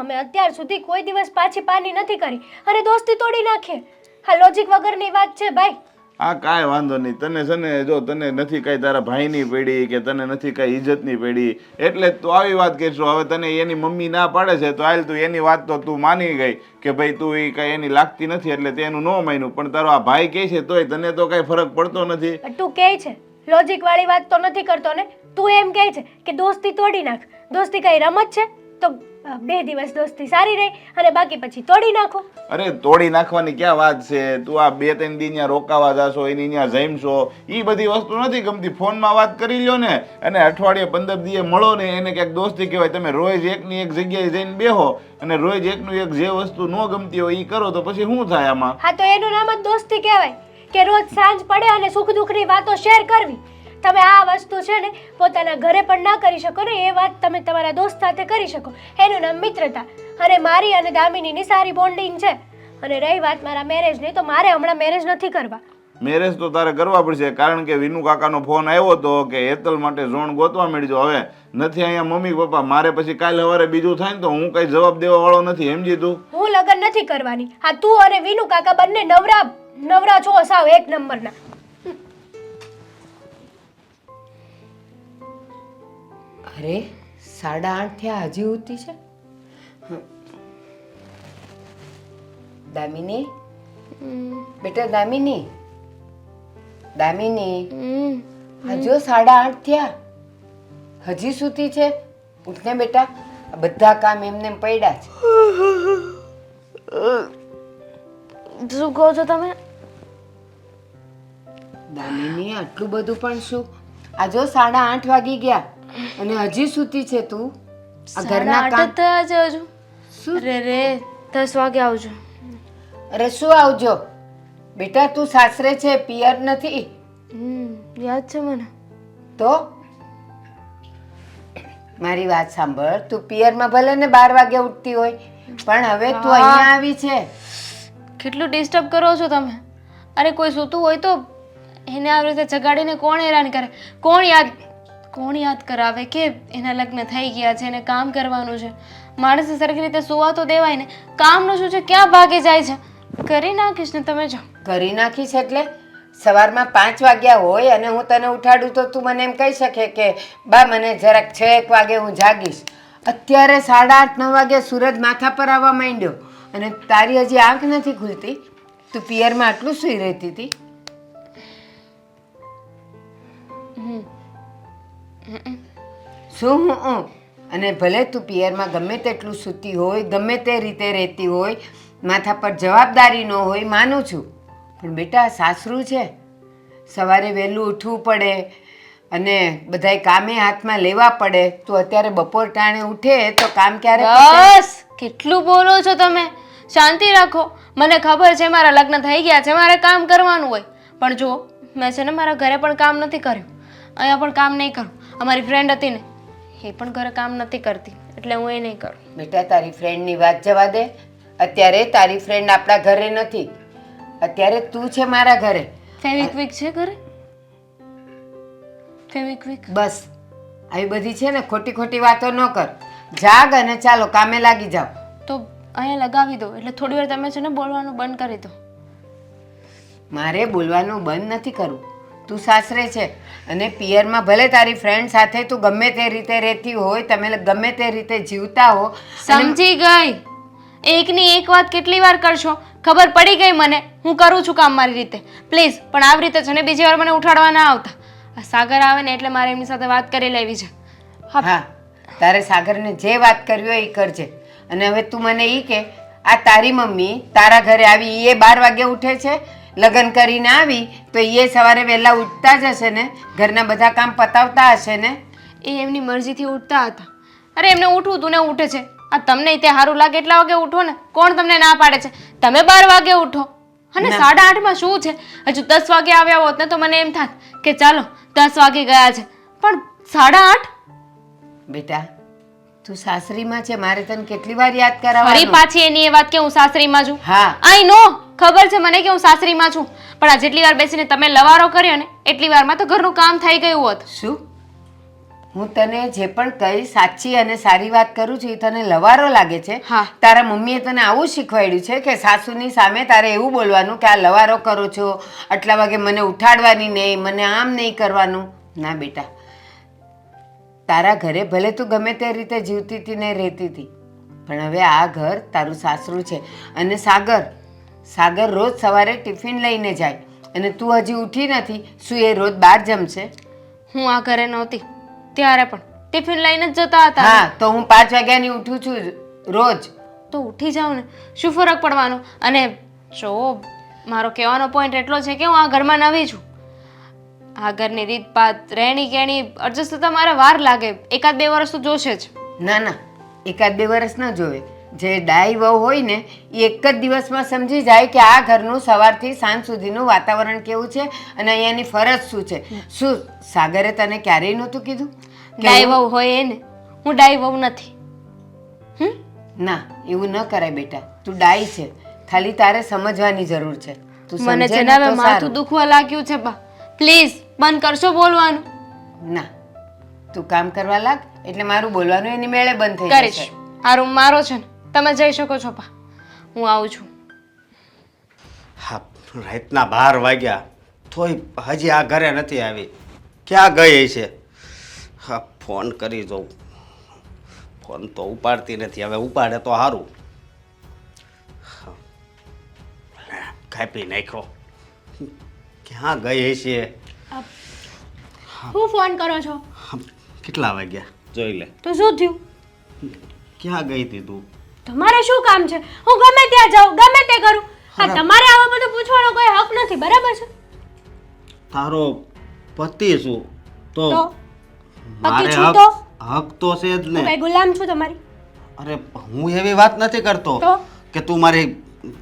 અમે અત્યાર સુધી કોઈ દિવસ પાછી પાની નથી કરી અને દોસ્તી તોડી નાખીએ. હા લોજિક વગરની વાત છે ભાઈ. હા કાંઈ વાંધો નહીં. તને છે ને જો તને નથી કાંઈ તારા ભાઈની પડી કે તને નથી કાંઈ ઇજ્જતની પડી એટલે જ તું આવી વાત કરશો. હવે તને એની મમ્મી ના પાડે છે તો હાલ તું એની વાત તો તું માની ગઈ કે ભાઈ તું એ કાંઈ એની લાગતી નથી એટલે તેનું ન માન્યું. પણ તારો આ ભાઈ કહે છે તોય તને તો કાંઈ ફરક પડતો નથી. તું કહે છે લોજિક વાળી વાત તો નથી કરતો ને? તું એમ કહે છે કે દોસ્તી તોડી નાખ. દોસ્તી કઈ રમત છે? તો 2 દિવસ દોસ્તી સારી રહી અને બાકી પછી તોડી નાખો. અરે તોડી નાખવાની ક્યાં વાત છે? તું આ 2-3 દી ત્યાં રોકાવા જાશો એની ત્યાં જઈમશો એ બધી વસ્તુ નથી ગમતી. ફોનમાં વાત કરી લ્યો ને અને અઠવાડિયે 15 દીએ મળો ને એને ક્યાંક દોસ્તી કહેવાય. તમે રોજ એકની એક જગ્યાએ જઈને બેહો અને રોજ એકનું એક જે વસ્તુ ન ગમતી હોય એ કરો તો પછી શું થાય આમાં? હા તો એનું નામ જ દોસ્તી કહેવાય કે રોજ સાંજ પડે અને સુખ દુઃખની વાતો શેર કરવી. તમે આ વસ્તુ છે ને પોતાના ઘરે પણ ના કરી શકો ને એ વાત તમે તમારા દોસ્ત સાથે કરી શકો. એનું નામ મિત્રતા. અને મારી અને દામિનીની સારી બોન્ડિંગ છે. અને રહી વાત મારા મેરેજની તો મારે હમણાં મેરેજ નથી કરવા. મેરેજ તો તારે કરવા પડશે કારણ કે વિનુ કાકાનો ફોન આવ્યો હતો કે હેતલ માટે ઝોણ ગોતવા મળજો. હવે નથી અહીંયા મમ્મી પપ્પા, મારે પછી કાલે સવારે બીજું થાય ને તો હું કઈ જવાબ દેવા વાળો નથી સમજી તું. હું લગ્ન નથી કરવાની. હા તું અને વિનુ કાકા બંને નવરા છો સાવ એક નંબરના. અરે 8:30 થયા હજી ઉઠી છે? દામિની બેટા દામિની હજુ 8:30 થયા હજી સૂતી છે? ઉઠને બેટા, આ બધા કામ એમને એમ પડ્યા છે. શું કહો છો તમે? દામિની આટલું બધું પણ શું? આ જો 8:30 વાગી ગયા અને હજી સૂતી છે તું? આ ઘરના કામ થયા છે હજુ. શું? રે 10 વાગે આવજો. અરે શું આવજો બેટા, તું સાસરે છે પિયર નથી. યાદ છે મને. તો મારી વાત સાંભળ, તું પિયરમાં ભલે ને 12 વાગે ઉઠતી હોય પણ હવે તું અહીંયા આવી છે. કેટલું ડિસ્ટર્બ કરો છો તમે? અરે કોઈ સૂતું હોય તો એને આવી રીતે જગાડીને કોણ હેરાન કરે? કોણ યાદ કરાવે કે એના લગ્ન થઈ ગયા છે એને કામ કરવાનું છે? માણસે સરખી રીતે સુવા તો દેવાય ને. કામનું શું છે? ક્યાં ભાગે જાય છે? કરી નાખીશ ને તમે જો. કરી નાખીશ એટલે સવારમાં 5 વાગ્યા હોય અને હું તને ઉઠાડું તો તું મને એમ કહી શકે કે બા મને જરાક 6-1 વાગે હું જાગીશ. અત્યારે 8:30-9 વાગે સૂરજ માથા પર આવવા માંડ્યો અને તારી હજી આંખ નથી ખુલતી. તું પિયરમાં આટલું સૂઈ રહેતી હતી? શું હું? અને ભલે તું પિયરમાં ગમે તેટલું સૂતી હોય, ગમે તે રીતે રહેતી હોય, માથા પર જવાબદારી ન હોય, માનું છું. પણ બેટા સાસરું છે, સવારે વહેલું ઉઠવું પડે અને બધાય કામે હાથમાં લેવા પડે. તું અત્યારે બપોર ટાણે ઉઠે તો કામ ક્યારે પતે? બસ કેટલું બોલો છો તમે? શાંતિ રાખો. મને ખબર છે મારા લગ્ન થઈ ગયા છે, મારે કામ કરવાનું હોય. પણ જો મેં છે ને મારા ઘરે પણ કામ નથી કર્યું, અહીંયા પણ કામ નહીં કરું. અમારી ફ્રેન્ડ હતી ને એ પણ ઘરે કામ નથી કરતી એટલે હું એ નહીં કરું. બેટા તારી ફ્રેન્ડની વાત જવા દે. અત્યારે તારી ફ્રેન્ડ આપણા ઘરે નથી, અત્યારે તું છે મારા ઘરે. ફેવિક્વિક છે ઘરે? ફેવિક્વિક બસ આવી બધી છે ને ખોટી ખોટી વાતો ન કર. જાગ અને ચાલો કામે લાગી જાઓ. તો અહીંયા લગાવી દો એટલે થોડી વાર તમે છે ને બોલવાનું બંધ કરી દો. મારે બોલવાનું બંધ નથી કરવું. તું સાસરે છે અને પિયરમાં ભલે તારી ફ્રેન્ડ સાથે તું ગમે તે રીતે રહેતી હોય, તમે ગમે તે રીતે જીવતા હો. સમજી ગઈ. એકની એક વાત કેટલી વાર કરશો? ખબર પડી ગઈ મને. હું કરું છું કામ મારી રીતે. પ્લીઝ પણ આવી રીતે છે ને બીજી વાર મને ઉઠાડવા ના આવતા. આ સાગર આવે ને એટલે મારે એમની સાથે વાત કરી લેવી છે. હા તારે સાગરને જે વાત કરવી હોય એ કરજે. અને હવે તું મને એ કે આ તારી મમ્મી તારા ઘરે આવી એ 12 વાગે ઉઠે છે? લગ્ન કરીને આવી તો એ સવારે વહેલા ઉઠતા જ હશે ને? ઘરના બધા કામ પતાવતા હશે ને? એ એમની મરજીથી ઉઠતા હતા. અરે એમને ઉઠવું તું ને ઉઠે છે. આ તમને તે સારું લાગે એટલા વાગે ઉઠો ને. કોણ તમને ના પાડે છે? તમે 12 વાગે ઉઠો. અને ના. 8:30માં શું છે? હજુ 10 વાગે આવ્યા હોત ને તો મને એમ થાત કે ચાલો 10 વાગે ગયા છે, પણ 8:30? બેટા તું સાસરીમાં છે, મારે તને કેટલી વાર યાદ ફરી કરાવવાનું? પાછી એની એ વાત કે હું સાસરીમાં છું. હા આઈ નો, ખબર છે મને કે હું સાસરીમાં છું, પણ આ જેટલી વાર બેસીને તમે લવારો કર્યો ને એટલી વારમાં તો ઘરનું કામ થઈ ગયું હોત. શું હું તને જે પણ કઈ સાચી અને સારી વાત કરું છું એ તને લવારો લાગે છે? હા. તારા મમ્મીએ તને આવું શીખવાડ્યું છે કે સાસુની સામે તારે એવું બોલવાનું કે આ લવારો કરો છો, આટલા વાગે મને ઉઠાડવાની નહીં, મને આમ નહીં કરવાનું? ના બેટા, તારા ઘરે ભલે તું ગમે તે રીતે જીવતી હતી ને રહેતી હતી, પણ હવે આ ઘર તારું સાસરું છે. અને સાગર રોજ સવારે ટિફિન લઈને જાય અને તું હજી ઉઠી નથી. શું એ રોજ બહાર જમશે? હું આ ઘરે નહોતી ત્યારે પણ ટિફિન લઈને જ જતા હતા. હા તો હું 5 વાગ્યાની ઉઠું છું રોજ. તો ઉઠી જાઉં ને, શું ફરક પડવાનો? અને જો મારો કહેવાનો પોઈન્ટ એટલો છે કે હું આ ઘરમાં નવી છું. આ ઘરની રીતપાત રહેણી કેણી એડજસ્ટ થતા મારે વાર લાગે, 1-2 વર્ષ તો જોશે જ. ના ના 1-2 વર્ષ ન જોવે. જે ડાઈ વહુ હોય ને એ એક જ દિવસમાં સમજી જાય કે આ ઘરનું સવારથી સાંજ સુધીનું વાતાવરણ કેવું છે અને અહીંયાની ફરજ શું છે. શું સાગરે તને ક્યારેય નહોતું કીધું કે ડાઈ વહુ હોય એને? હું ડાઈ વહુ નથી. ના એવું ન કરાય બેટા, તું ડાઈ છે, ખાલી તારે સમજવાની જરૂર છે. તું મને સમજે છે ને ને હવે તો માથું સારું. દુખવા લાગ્યું છે બા, પ્લીઝ બંધ કરશો બોલવાનું? ના તું કામ કરવા લાગ એટલે મારું બોલવાનું એની મેળે બંધ થઈ કરીશ. જશે. આ રૂમ મારો છે ને, તમે જઈ શકો છો બા, હું આવું છું. હા, રાતના 12 વાગ્યા તોય હજી આ ઘરે નથી આવી. ક્યાં ગઈ છે? હા, ફોન કરી જોઉં. ફોન તો ઉપાડતી નથી. હવે ઉપાડે તો સારું. કાપી નાખ્યો. ક્યાં ગઈ છે? હું ફોન કરો છો કેટલા વાગ્યા જોઈ લે. તો શું થયું? ક્યાં ગઈ હતી તું? તમારે શું કામ છે? હું ગમે ત્યાં જાઉં, ગમે તે કરું. આ તમારે આવા બધું પૂછવાનો કોઈ હક નથી, બરાબર છે? તારો પતિ શું તો તો મારે પતિ છું હક તો? હક તો છે જ હું ને. કઈ ગુલામ છું તમારી? અરે હું એવી વાત નથી કરતો તો? કે તું મારી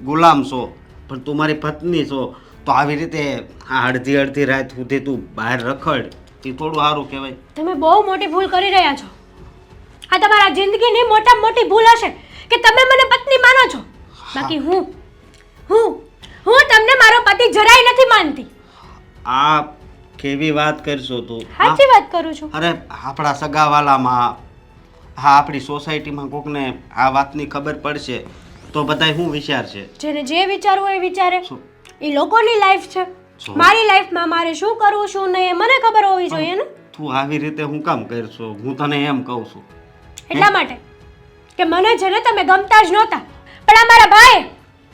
ગુલામ છો, પણ તું મારી પત્ની છો. તો આવી રીતે આ અડધી રાત સુધી તું બહાર રખડ એ થોડું સારું કહેવાય. તમે બહુ મોટી ભૂલ કરી રહ્યા છો. આ તમારા જિંદગીની મોટામાં મોટી ભૂલ હશે કે તમે મને પત્ની માનો છો. બાકી હું તમને મારો પતિ જરાય નથી માનતી. આ કેવી વાત કરશો તું? સાચી વાત કરું છું. અરે આપણા સગાવાલામાં, હા આપણી સોસાયટીમાં કોકને આ વાતની ખબર પડશે તો બધાય શું વિચારશે? જેને જે વિચારવું હોય એ વિચારે. શું? એ લોકોની લાઈફ છે. શું? મારી લાઈફમાં મારે શું કરવું શું નહીં એ મને ખબર હોવી જોઈએ ને. તું આવી રીતે હું કામ કરશો? હું તને એમ કહું છું. એટલા માટે કે મને છે ને તમે ગમતા જ નહોતા, પણ આ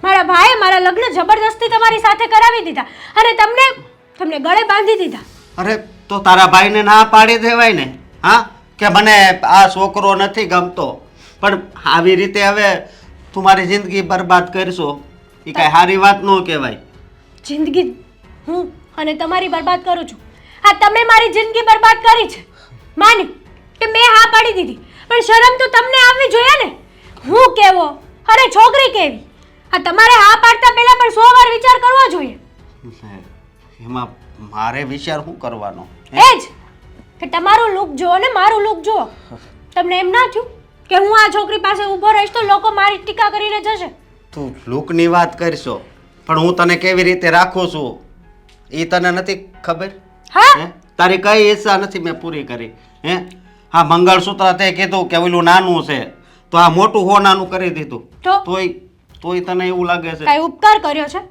મારા ભાઈએ મારા લગ્ન જબરદસ્તી તમારી સાથે કરાવી દીધા અને તમને ગળે બાંધી દીધા. અરે તો તારા ભાઈને ના પાડી દેવાય ને. હા કે મને આ છોકરો નથી ગમતો, પણ આવી રીતે હવે તું મારી જિંદગી બરબાદ કરશો એ કાંઈ સારી વાત ન કહેવાય. જિંદગી હું અને તમારી બરબાદ કરું છું? આ તમે મારી જિંદગી બરબાદ કરી છે, માન્યું કે મેં હા પાડી દીધી, પણ શરમ તો તમને આવવી જોઈએ ને. હું કેવો અરે છોકરી કેવી? આ તમારે હા પાડતા પહેલા પણ 100 વાર વિચાર કરવો જોઈએ. એમાં મારે વિચાર શું કરવાનો? એ જ કે તમારું લુક જુઓ ને મારું લુક જુઓ. તમને એમ ના થયું કે હું આ છોકરી પાસે ઊભો રહીશ તો લોકો મારી ટીકા કરીને જશે? તું લુકની વાત કરશો, પણ હું તને કેવી રીતે રાખું છું એ તને નથી ખબર? હા હે? તારી કઈ ઈચ્છા નથી મેં પૂરી કરી. હે હા મંગળસૂત્ર તે કીધું કે ઓલું નાનું છે તો આ મોટું નાનું કરી દીધું. તો? તોય તને એવું લાગે છે? કઈ ઉપકાર કર્યો છે?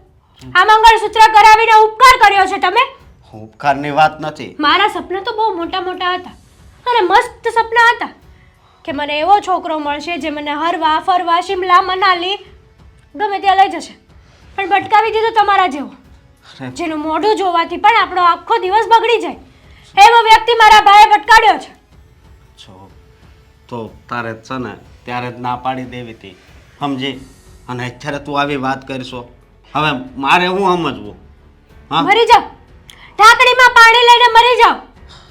આ મંગળસૂત્ર કરાવીને ઉપકાર કર્યો છે તમે? ઉપકારની વાત નથી. મારા સપના તો બહુ મોટા મોટા હતા અને મસ્ત સપના હતા કે મને એવો છોકરો મળશે જે મને હરવા ફરવા શિમલા મનાલી ગમે ત્યાં લઈ જશે, પણ ભટકાવી દીધો તમારા જેવો, જેનું મોઢું જોવાથી પણ આપણો આખો દિવસ બગડી જાય એવો વ્યક્તિ મારા ભાઈએ ભટકાડ્યો છે. જો તો તારે છે ને ત્યારે જ ના પાડી દેવી હતી, સમજી? અને અત્યારે તું આવી વાત કરશો, હવે મારે હું સમજવું? હા મરી જાઓ, ઢાંકણીમાં પાણી લઈને મરી જાઓ.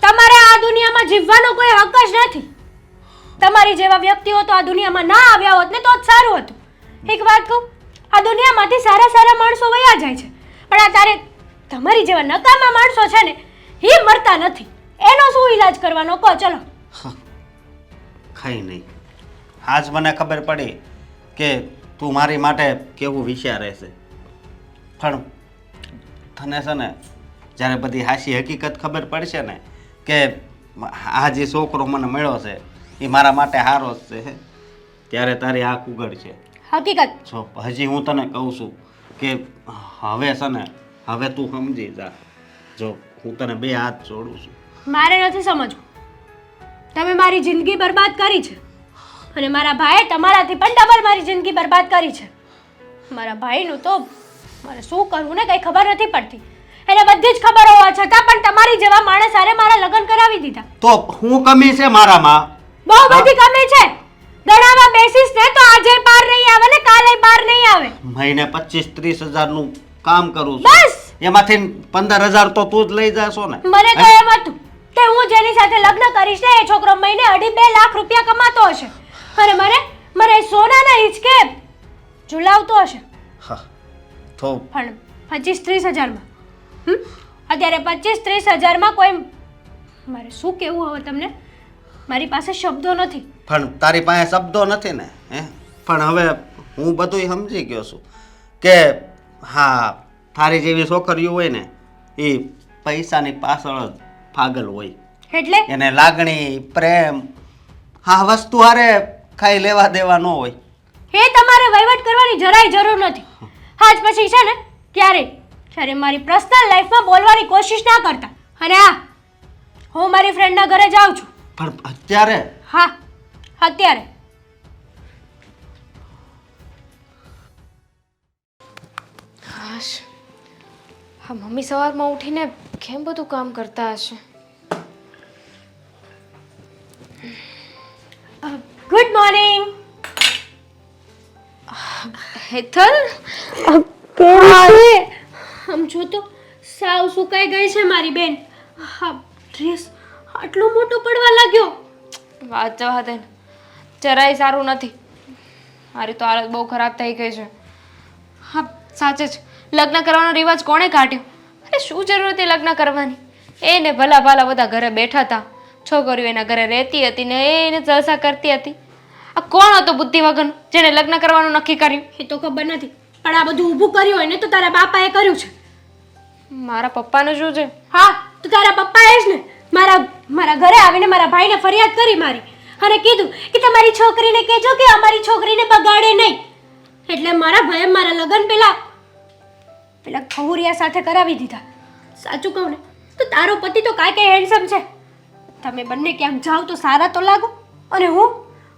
તમારે આ દુનિયામાં જીવવાનો કોઈ હક જ નથી. તમારી જેવા વ્યક્તિઓ તો આ દુનિયામાં ના આવ્યા હોત ને તો જ સારું હતું. એક વાત કહું, આ દુનિયામાંથી સારા સારા માણસો વયા જાય છે, પણ આ તારે તમારી જેવા નકામા માણસો છે ને એ મરતા નથી. એનો શું ઈલાજ કરવાનો કહો? ચલો. કંઈ નહીં. આજ મને ખબર પડી કે તું મારી માટે કેવું વિચારે છે, પણ તને છે ને જ્યારે બધી હાચી હકીકત ખબર પડશે ને કે આ જે છોકરો મને મળ્યો છે એ મારા માટે સારો જ છે, ત્યારે તારી આંખ ઉઘડશે. હકીકત જો હજી હું તને કહું છું કે હવે છે ને હવે તું સમજી જા. જો હું તને બે હાથ જોડું છું. મારે નથી સમજવું. તમે મારી જિંદગી બરબાદ કરી છે અને મારા ભાઈએ તમારાથી પણ ડબલ મારી જિંદગી બરબાદ કરી છે. મારા ભાઈનું તો મારે શું કરવું ને કંઈ ખબર નથી પડતી. એને બધી જ ખબર હોવા છતાં પણ તમારી જેવા માણસ હારે મારા લગ્ન કરાવી દીધા. તો હું કમી છે મારામાં? બહુ બધી કમી છે. ગણાવા બેસીસ ને તો આજે પાર નહીં આવે ને કાલે પાર નહીં આવે. મહિને 25-30 હજારનું કામ કરું છું, બસ એમાંથી 15,000 તો તું જ લઈ જાશો ને. મને તો એમ હતું કે હું જેની સાથે લગ્ન કરીશ ને એ છોકરો મહિને 2.5 લાખ રૂપિયા કમાતો હશે અને મને સોનાના હિંચકે ઝુલાવતો હશે. હા તો પણ 25-30 હજારમાં અત્યારે 25-30 હજારમાં કોઈ મારે શું કહેવું હવે તમને? મારી પાસે શબ્દો નથી. પણ તારી પાસે શબ્દો નથી ને હે? પણ હવે હું બધું સમજી ગયો છું કે હા તારી જેવી છોકરીઓ હોય ને એ પૈસાની પાછળ જ પાગલ હોય. એટલે એને લાગણી પ્રેમ હા વસ્તુ હારે ખાઈ લેવા દેવા ન હોય. એ તમારે વહીવટ કરવાની જરાય જરૂર નથી. આજ પછી છે ને ક્યારે મારી પર્સનલ લાઈફમાં બોલવાની કોશિશ ના કરતા. અને હા, હું મારી ફ્રેન્ડના ઘરે જાઉં છું. પણ અત્યારે હા, અત્યારે. હાશ, હા મમ્મી સવારમાં ઉઠીને કેમ બધું કામ કરતા હશે? Good morning. હેતલ, આમ જો તો સાવ સુકાઈ ગઈ છે મારી બેન. હા, ડ્રેસ આટલો મોટો પડવા લાગ્યો. વાત જવા દે ને, જરાય સારું નથી. મારી તો હાલત બહુ ખરાબ થઈ ગઈ છે. હા સાચે જ, લગ્ન કરવાનો રિવાજ કોણે કાઢ્યો? અરે શું જરૂર હતી લગ્ન કરવાની? એને ભલા ભાલા બધા ઘરે બેઠા હતા, છોકરીઓ એના ઘરે રહેતી હતી ને એને જલસા કરતી હતી. આ કોણ હતો બુદ્ધિ વગરનો જેને લગ્ન કરવાનું નક્કી કર્યું? એ તો ખબર નથી, પણ આ બધું ઊભું કર્યું હોય ને તો તારા બાપાએ કર્યું છે. મારા પપ્પાનું શું છે? હા, તો તારા પપ્પાએ જ ને મારા ઘરે આવીને મારા ભાઈને ફરિયાદ કરી મારી અને કીધું કે તમારી છોકરીને કહેજો કે અમારી છોકરીને બગાડે નહીં. એટલે મારા ભાઈએ મારા લગ્ન પેલા ખવરિયા સાથે કરાવી દીધા. સાચું કહું ને તો તારો પતિ તો કાંઈ હેન્ડસમ છે. તમે બંને ક્યાંક જાઓ તો સારા તો લાગો. અને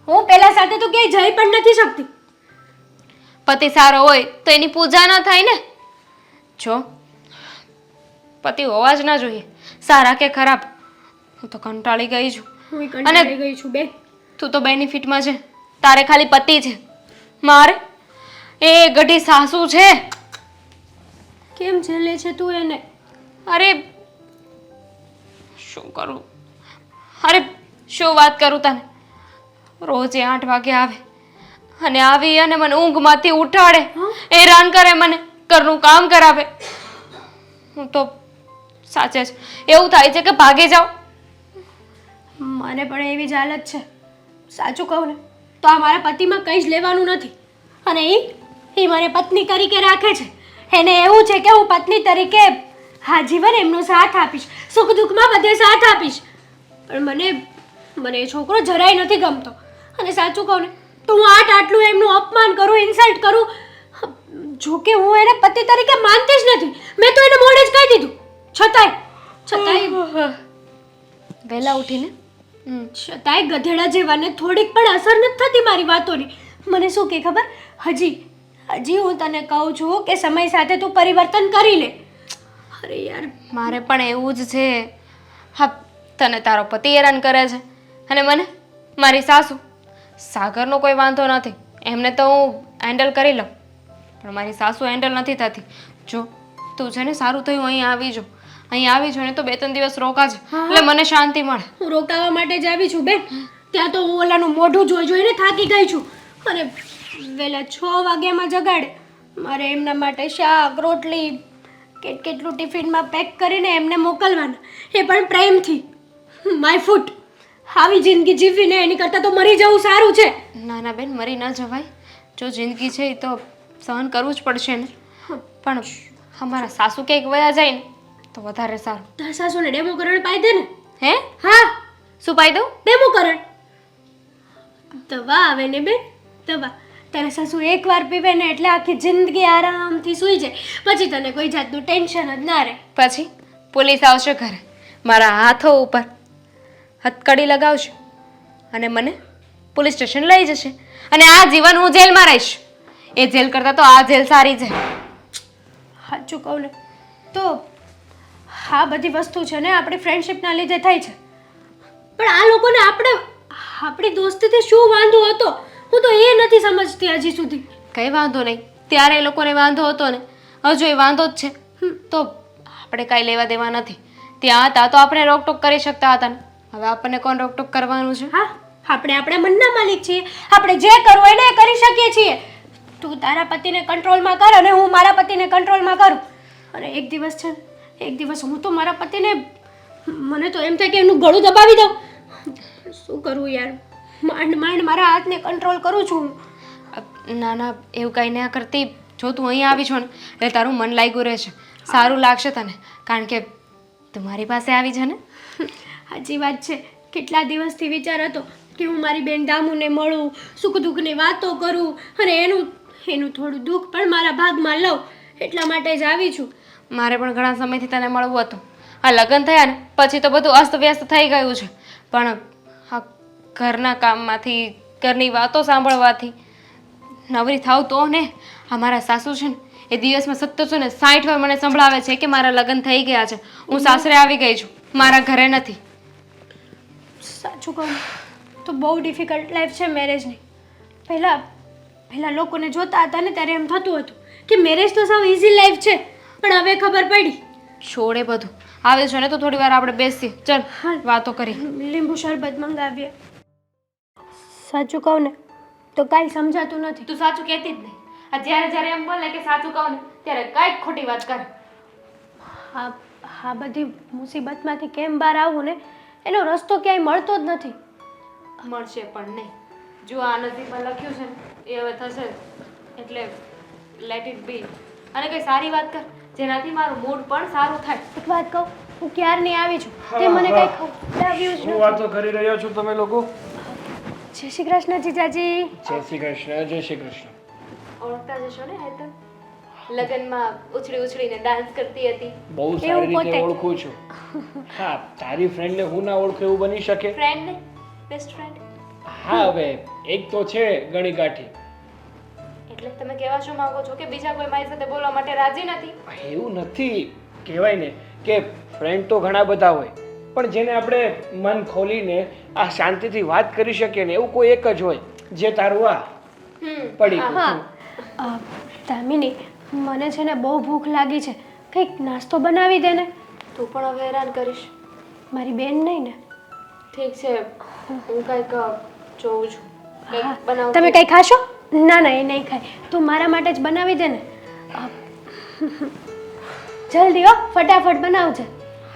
હું પેલા સાથે તો ક્યાંય જઈ પણ નથી શકતી. પતિ સારો હોય તો એની પૂજા ના થાય ને. જો પતિ હોવા જ ના જોઈએ, સારા કે ખરાબ. હું તો કંટાળી ગઈ છું. હું કંટાળી ગઈ છું બેન. તું તો બેનિફિટમાં છે, તારે ખાલી પતિ છે. મારે એ ગઢી સાસુ છે. કેમ ઝેલે છે તું એને? અરે શું કરું, અરે શું વાત કરું તને. રોજે 8 વાગે આવે અને આવી અને મને ઊંઘમાંથી ઉઠાડે, હેરાન કરે મને, ઘરનું કામ કરાવે. હું તો સાચે જ એવું થાય છે કે ભાગી જાઉં. મને પણ એવી જ હાલત છે. સાચું કહું ને તો આ મારા પતિમાં કંઈ જ લેવાનું નથી. અને એ મને પત્ની તરીકે રાખે છે. એને એવું છે કે હું પત્ની તરીકે આજીવન એમનો સાથ આપીશ, સુખ દુઃખમાં બધે સાથ આપીશ. પણ મને એ છોકરો જરાય નથી ગમતો. અને સાચું કહું ને તો હું આટલું એમનું અપમાન કરું, ઇન્સલ્ટ કરું. જો કે હું એને પતિ તરીકે માનતી જ નથી. મેં તો એને મોઢે જ કહી દીધું. છતાંય વહેલા ઉઠીને છતાંય ગધેડા જેવાને થોડીક પણ અસર નથી થતી મારી વાતોની. મને શું કે ખબર, હજી હું તને કહું છું કે સમય સાથે તું પરિવર્તન કરી લે. અરે યાર, મારે પણ એવું જ છે. હા, તને તારો પતિ હેરાન કરે છે અને મને મારી સાસુ. સાગરનો કોઈ વાંધો નથી, એમને તો હું હેન્ડલ કરી લઉં, પણ મારી સાસુ હેન્ડલ નથી થતી. જો તું છે ને સારું થયું અહીં આવી જો, અહીં આવી છો ને તો 2-3 દિવસ રોકાજે, એટલે મને શાંતિ મળે. હું રોકાવા માટે જ આવી છું બેન. ત્યાં તો હું ઓલાનું મોઢું જોઈને થાકી ગઈ છું અને વહેલા 6 વાગ્યામાં જગાડે મારે એમના માટે શાક રોટલી કેટલું ટિફિનમાં પેક કરીને એમને મોકલવાના, એ પણ પ્રેમથી. My foot. આવી જિંદગી જીવવીને એની કરતાં તો મરી જવું સારું છે. ના ના બેન, મરી ન જવાય. જો જિંદગી છે એ તો સહન કરવું જ પડશે ને. પણ અમારા સાસુ કંઈક વયા જાય ને તો વધારે સારું. તારા સાસુને ડેમોકરણ પાઈ દે ને. હે? હા, શું પાઈ દઉં? ડેમોકરણ. દવા આવે ને બેન, દવા. તારા સાસુ એકવાર પીવે ને એટલે આખી જિંદગી આરામથી સૂઈ જાય. પછી તને કોઈ જાતનું ટેન્શન જ ના રહે. પછી પોલીસ આવશે ઘરે, મારા હાથો ઉપર હથકડી લગાવશે અને મને પોલીસ સ્ટેશન લઈ જશે અને આ જીવન હું જેલમાં રહીશ. એ જેલ કરતાં તો આ જેલ સારી છે. સાચું કહું ને તો આ બધી વસ્તુ છે ને આપણી ફ્રેન્ડશિપના લીધે થાય છે. પણ આ લોકોને આપણી દોસ્તીથી શું વાંધો હતો, હું તો એ નથી સમજતી હજી સુધી. કંઈ વાંધો નહીં, ત્યારે એ લોકોને વાંધો હતો ને, હજુ એ વાંધો જ છે. તો આપણે કાંઈ લેવા દેવા નથી. ત્યાં હતા તો આપણે રોકટોક કરી શકતા હતા ને, હવે આપણને કોણ રોકટોક કરવાનું છે? હા, આપણે આપણા મનના માલિક છીએ. આપણે જે કરવું હોય ને એ કરી શકીએ છીએ. તું તારા પતિને કંટ્રોલમાં કર અને હું મારા પતિને કંટ્રોલમાં કરું. અને એક દિવસ છે ને, એક દિવસ હું તો મારા પતિને, મને તો એમ થાય કે એનું ગળું દબાવી દઉં. શું કરવું યાર, માંડ માંડ મારા હાથને કંટ્રોલ કરું છું હું. ના ના, એવું કંઈ ના કરતી. જો તું અહીં આવી છો ને એટલે તારું મન લાગ્યું રહેશે, સારું લાગશે તને. કારણ કે તું મારી પાસે આવી છે ને. સાચી વાત છે. કેટલા દિવસથી વિચાર હતો કે હું મારી બેન દામુને મળું, સુખ દુઃખની વાતો કરું અને એનું થોડું દુઃખ પણ મારા ભાગમાં લઉં. એટલા માટે જ આવી છું. મારે પણ ઘણા સમયથી તને મળવું હતું. આ લગ્ન થયા ને પછી તો બધું અસ્તવ્યસ્ત થઈ ગયું છે. પણ આ ઘરના કામમાંથી, ઘરની વાતો સાંભળવાથી નવરી થાવ તો ને. અમારા સાસુ છે ને એ દિવસમાં 760 વાર મને સંભળાવે છે કે મારા લગ્ન થઈ ગયા છે, હું સાસરે આવી ગઈ છું, મારા ઘરે નથી. સાચું કહું તો બહુ ડિફિકલ્ટ લાઈફ છે મેરેજની. પહેલાં લોકોને જોતા હતા ને ત્યારે એમ થતું હતું કે મેરેજ તો સાવ ઇઝી લાઈફ છે, પણ હવે ખબર પડી. છોડે બધું. આવે છે ને તો થોડી વાર આપણે બેસીએ, ચાલ વાતો કરી. લીંબુ શરબત મંગાવીએ. સાચું કહું ને તો કાંઈ સમજાતું નથી. તું સાચું કહેતી જ નહીં. આ જ્યારે એમ બોલે કે સાચું કહું ને ત્યારે કાંઈક ખોટી વાત કર. આ બધી મુસીબતમાંથી કેમ બહાર આવવું ને એનો રસ્તો ક્યાંય મળતો જ નથી. મળશે પણ નહીં. જો આ નસીબમાં લખ્યું છે ને એ હવે થશે એટલે લેટ ઇટ બી. અને કંઈ સારી વાત કર જેનાથી મારું મૂડ પણ સારું થાય. એક વાત કહું, હું ક્યારની આવી છું તે મને કંઈ ખવડાવ્યું જ શું નથી. વાતો કરી રહ્યા છો તમે લોકો? જય શ્રી કૃષ્ણ જીજાજી. જય શ્રી કૃષ્ણ, જય શ્રી કૃષ્ણ. ઓળખતા જશો ને હેતલ? લગ્નમાં ઉછળીને ડાન્સ કરતી હતી. બહુ સારી રીતે ઓળખું છું. હા, તારી ફ્રેન્ડને હું ના ઓળખું એવું બની શકે? ફ્રેન્ડ ને બેસ્ટ ફ્રેન્ડ. હા, હવે એક તો છે ગણી ગાંઠી. એટલે તમે કહેવા શું માંગો છો કે બીજા કોઈ મારી સાથે બોલવા માટે રાજી નથી? એવું નથી. કહેવાય ને કે ફ્રેન્ડ તો ઘણા બધા હોય, પણ જેને આપણે મન ખોલીને આ શાંતિથી વાત કરી શકીએ ને એવું કોઈ એક જ હોય જે તારું આ પડી ગયું. હા દામિની, મને છે ને બહુ ભૂખ લાગી છે, કંઈક નાસ્તો બનાવી દે ને. તું પણ હવે હેરાન કરીશ. મારી બેન નહીં ને. ઠીક છે, હું કંઈક જોઉં છું. કંઈક બનાવું. તમે કંઈ ખાશો? ના ના, એ નહીં ખાય. તું મારા માટે જ બનાવી દે ને. જલ્દી હો, ફટાફટ બનાવજે.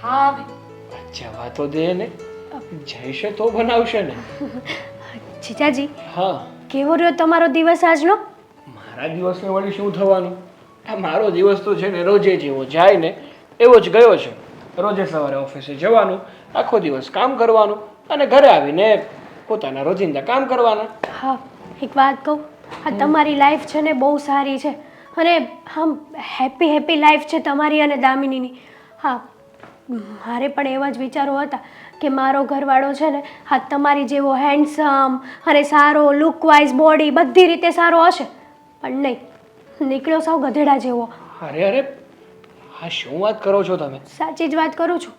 હા હવે જવા તો દે ને, જઈશે તો બનાવશે ને. જીજાજી, હા, કેવો રહ્યો તમારો દિવસ આજનો? મારા દિવસને વળી શું થવાનું? આ મારો દિવસ તો છે ને રોજે જેવો જાય ને એવો જ ગયો છે. રોજે સવારે ઓફિસે જવાનું, આખો દિવસ કામ કરવાનું અને ઘરે આવીને પોતાના રોજિંદા કામ કરવાના. હા, એક વાત કહું, આ તમારી લાઈફ છે ને બહુ સારી છે અને આમ હેપી લાઈફ છે તમારી અને દામિનીની. હા, મારે પણ એવા જ વિચારો હતા કે મારો ઘરવાળો છે ને હા તમારી જેવો હેન્ડસમ અને સારો લુકવાઇઝ, બોડી બધી રીતે સારો હશે, પણ નહીં, નીકળ્યો સાવ ગધેડા જેવો. અરે અરે, હા શું વાત કરો છો તમે? સાચી જ વાત કરું છું.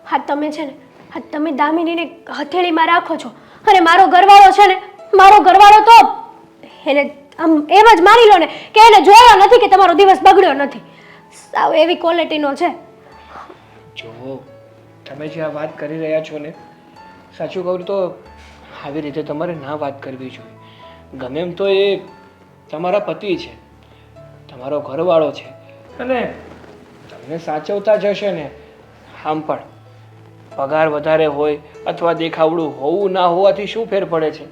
હા, તમે છે ને હા તમે દામિનીને હથેળીમાં રાખો છો અને મારો ઘરવાળો છે ને, મારો ઘરવાળો તો એને આમ એમ જ માની લો ને કે એને જોયો નથી કે તમારો દિવસ બગડ્યો નથી. સાવ એવી ક્વોલિટીનો છે. જો તમે જે આ વાત કરી રહ્યા છો ને, સાચું કહું તો આવી રીતે તમારે ના વાત કરવી જોઈએ. ગમે એમ તો એ તમારા પતિ છે, તમારો ઘરવાળો છે અને તમને સાચવતા જશે ને. આમ પણ પગાર વધારે હોય અથવા દેખાવડું હોવું ના હોવાથી શું ફેર પડે છે?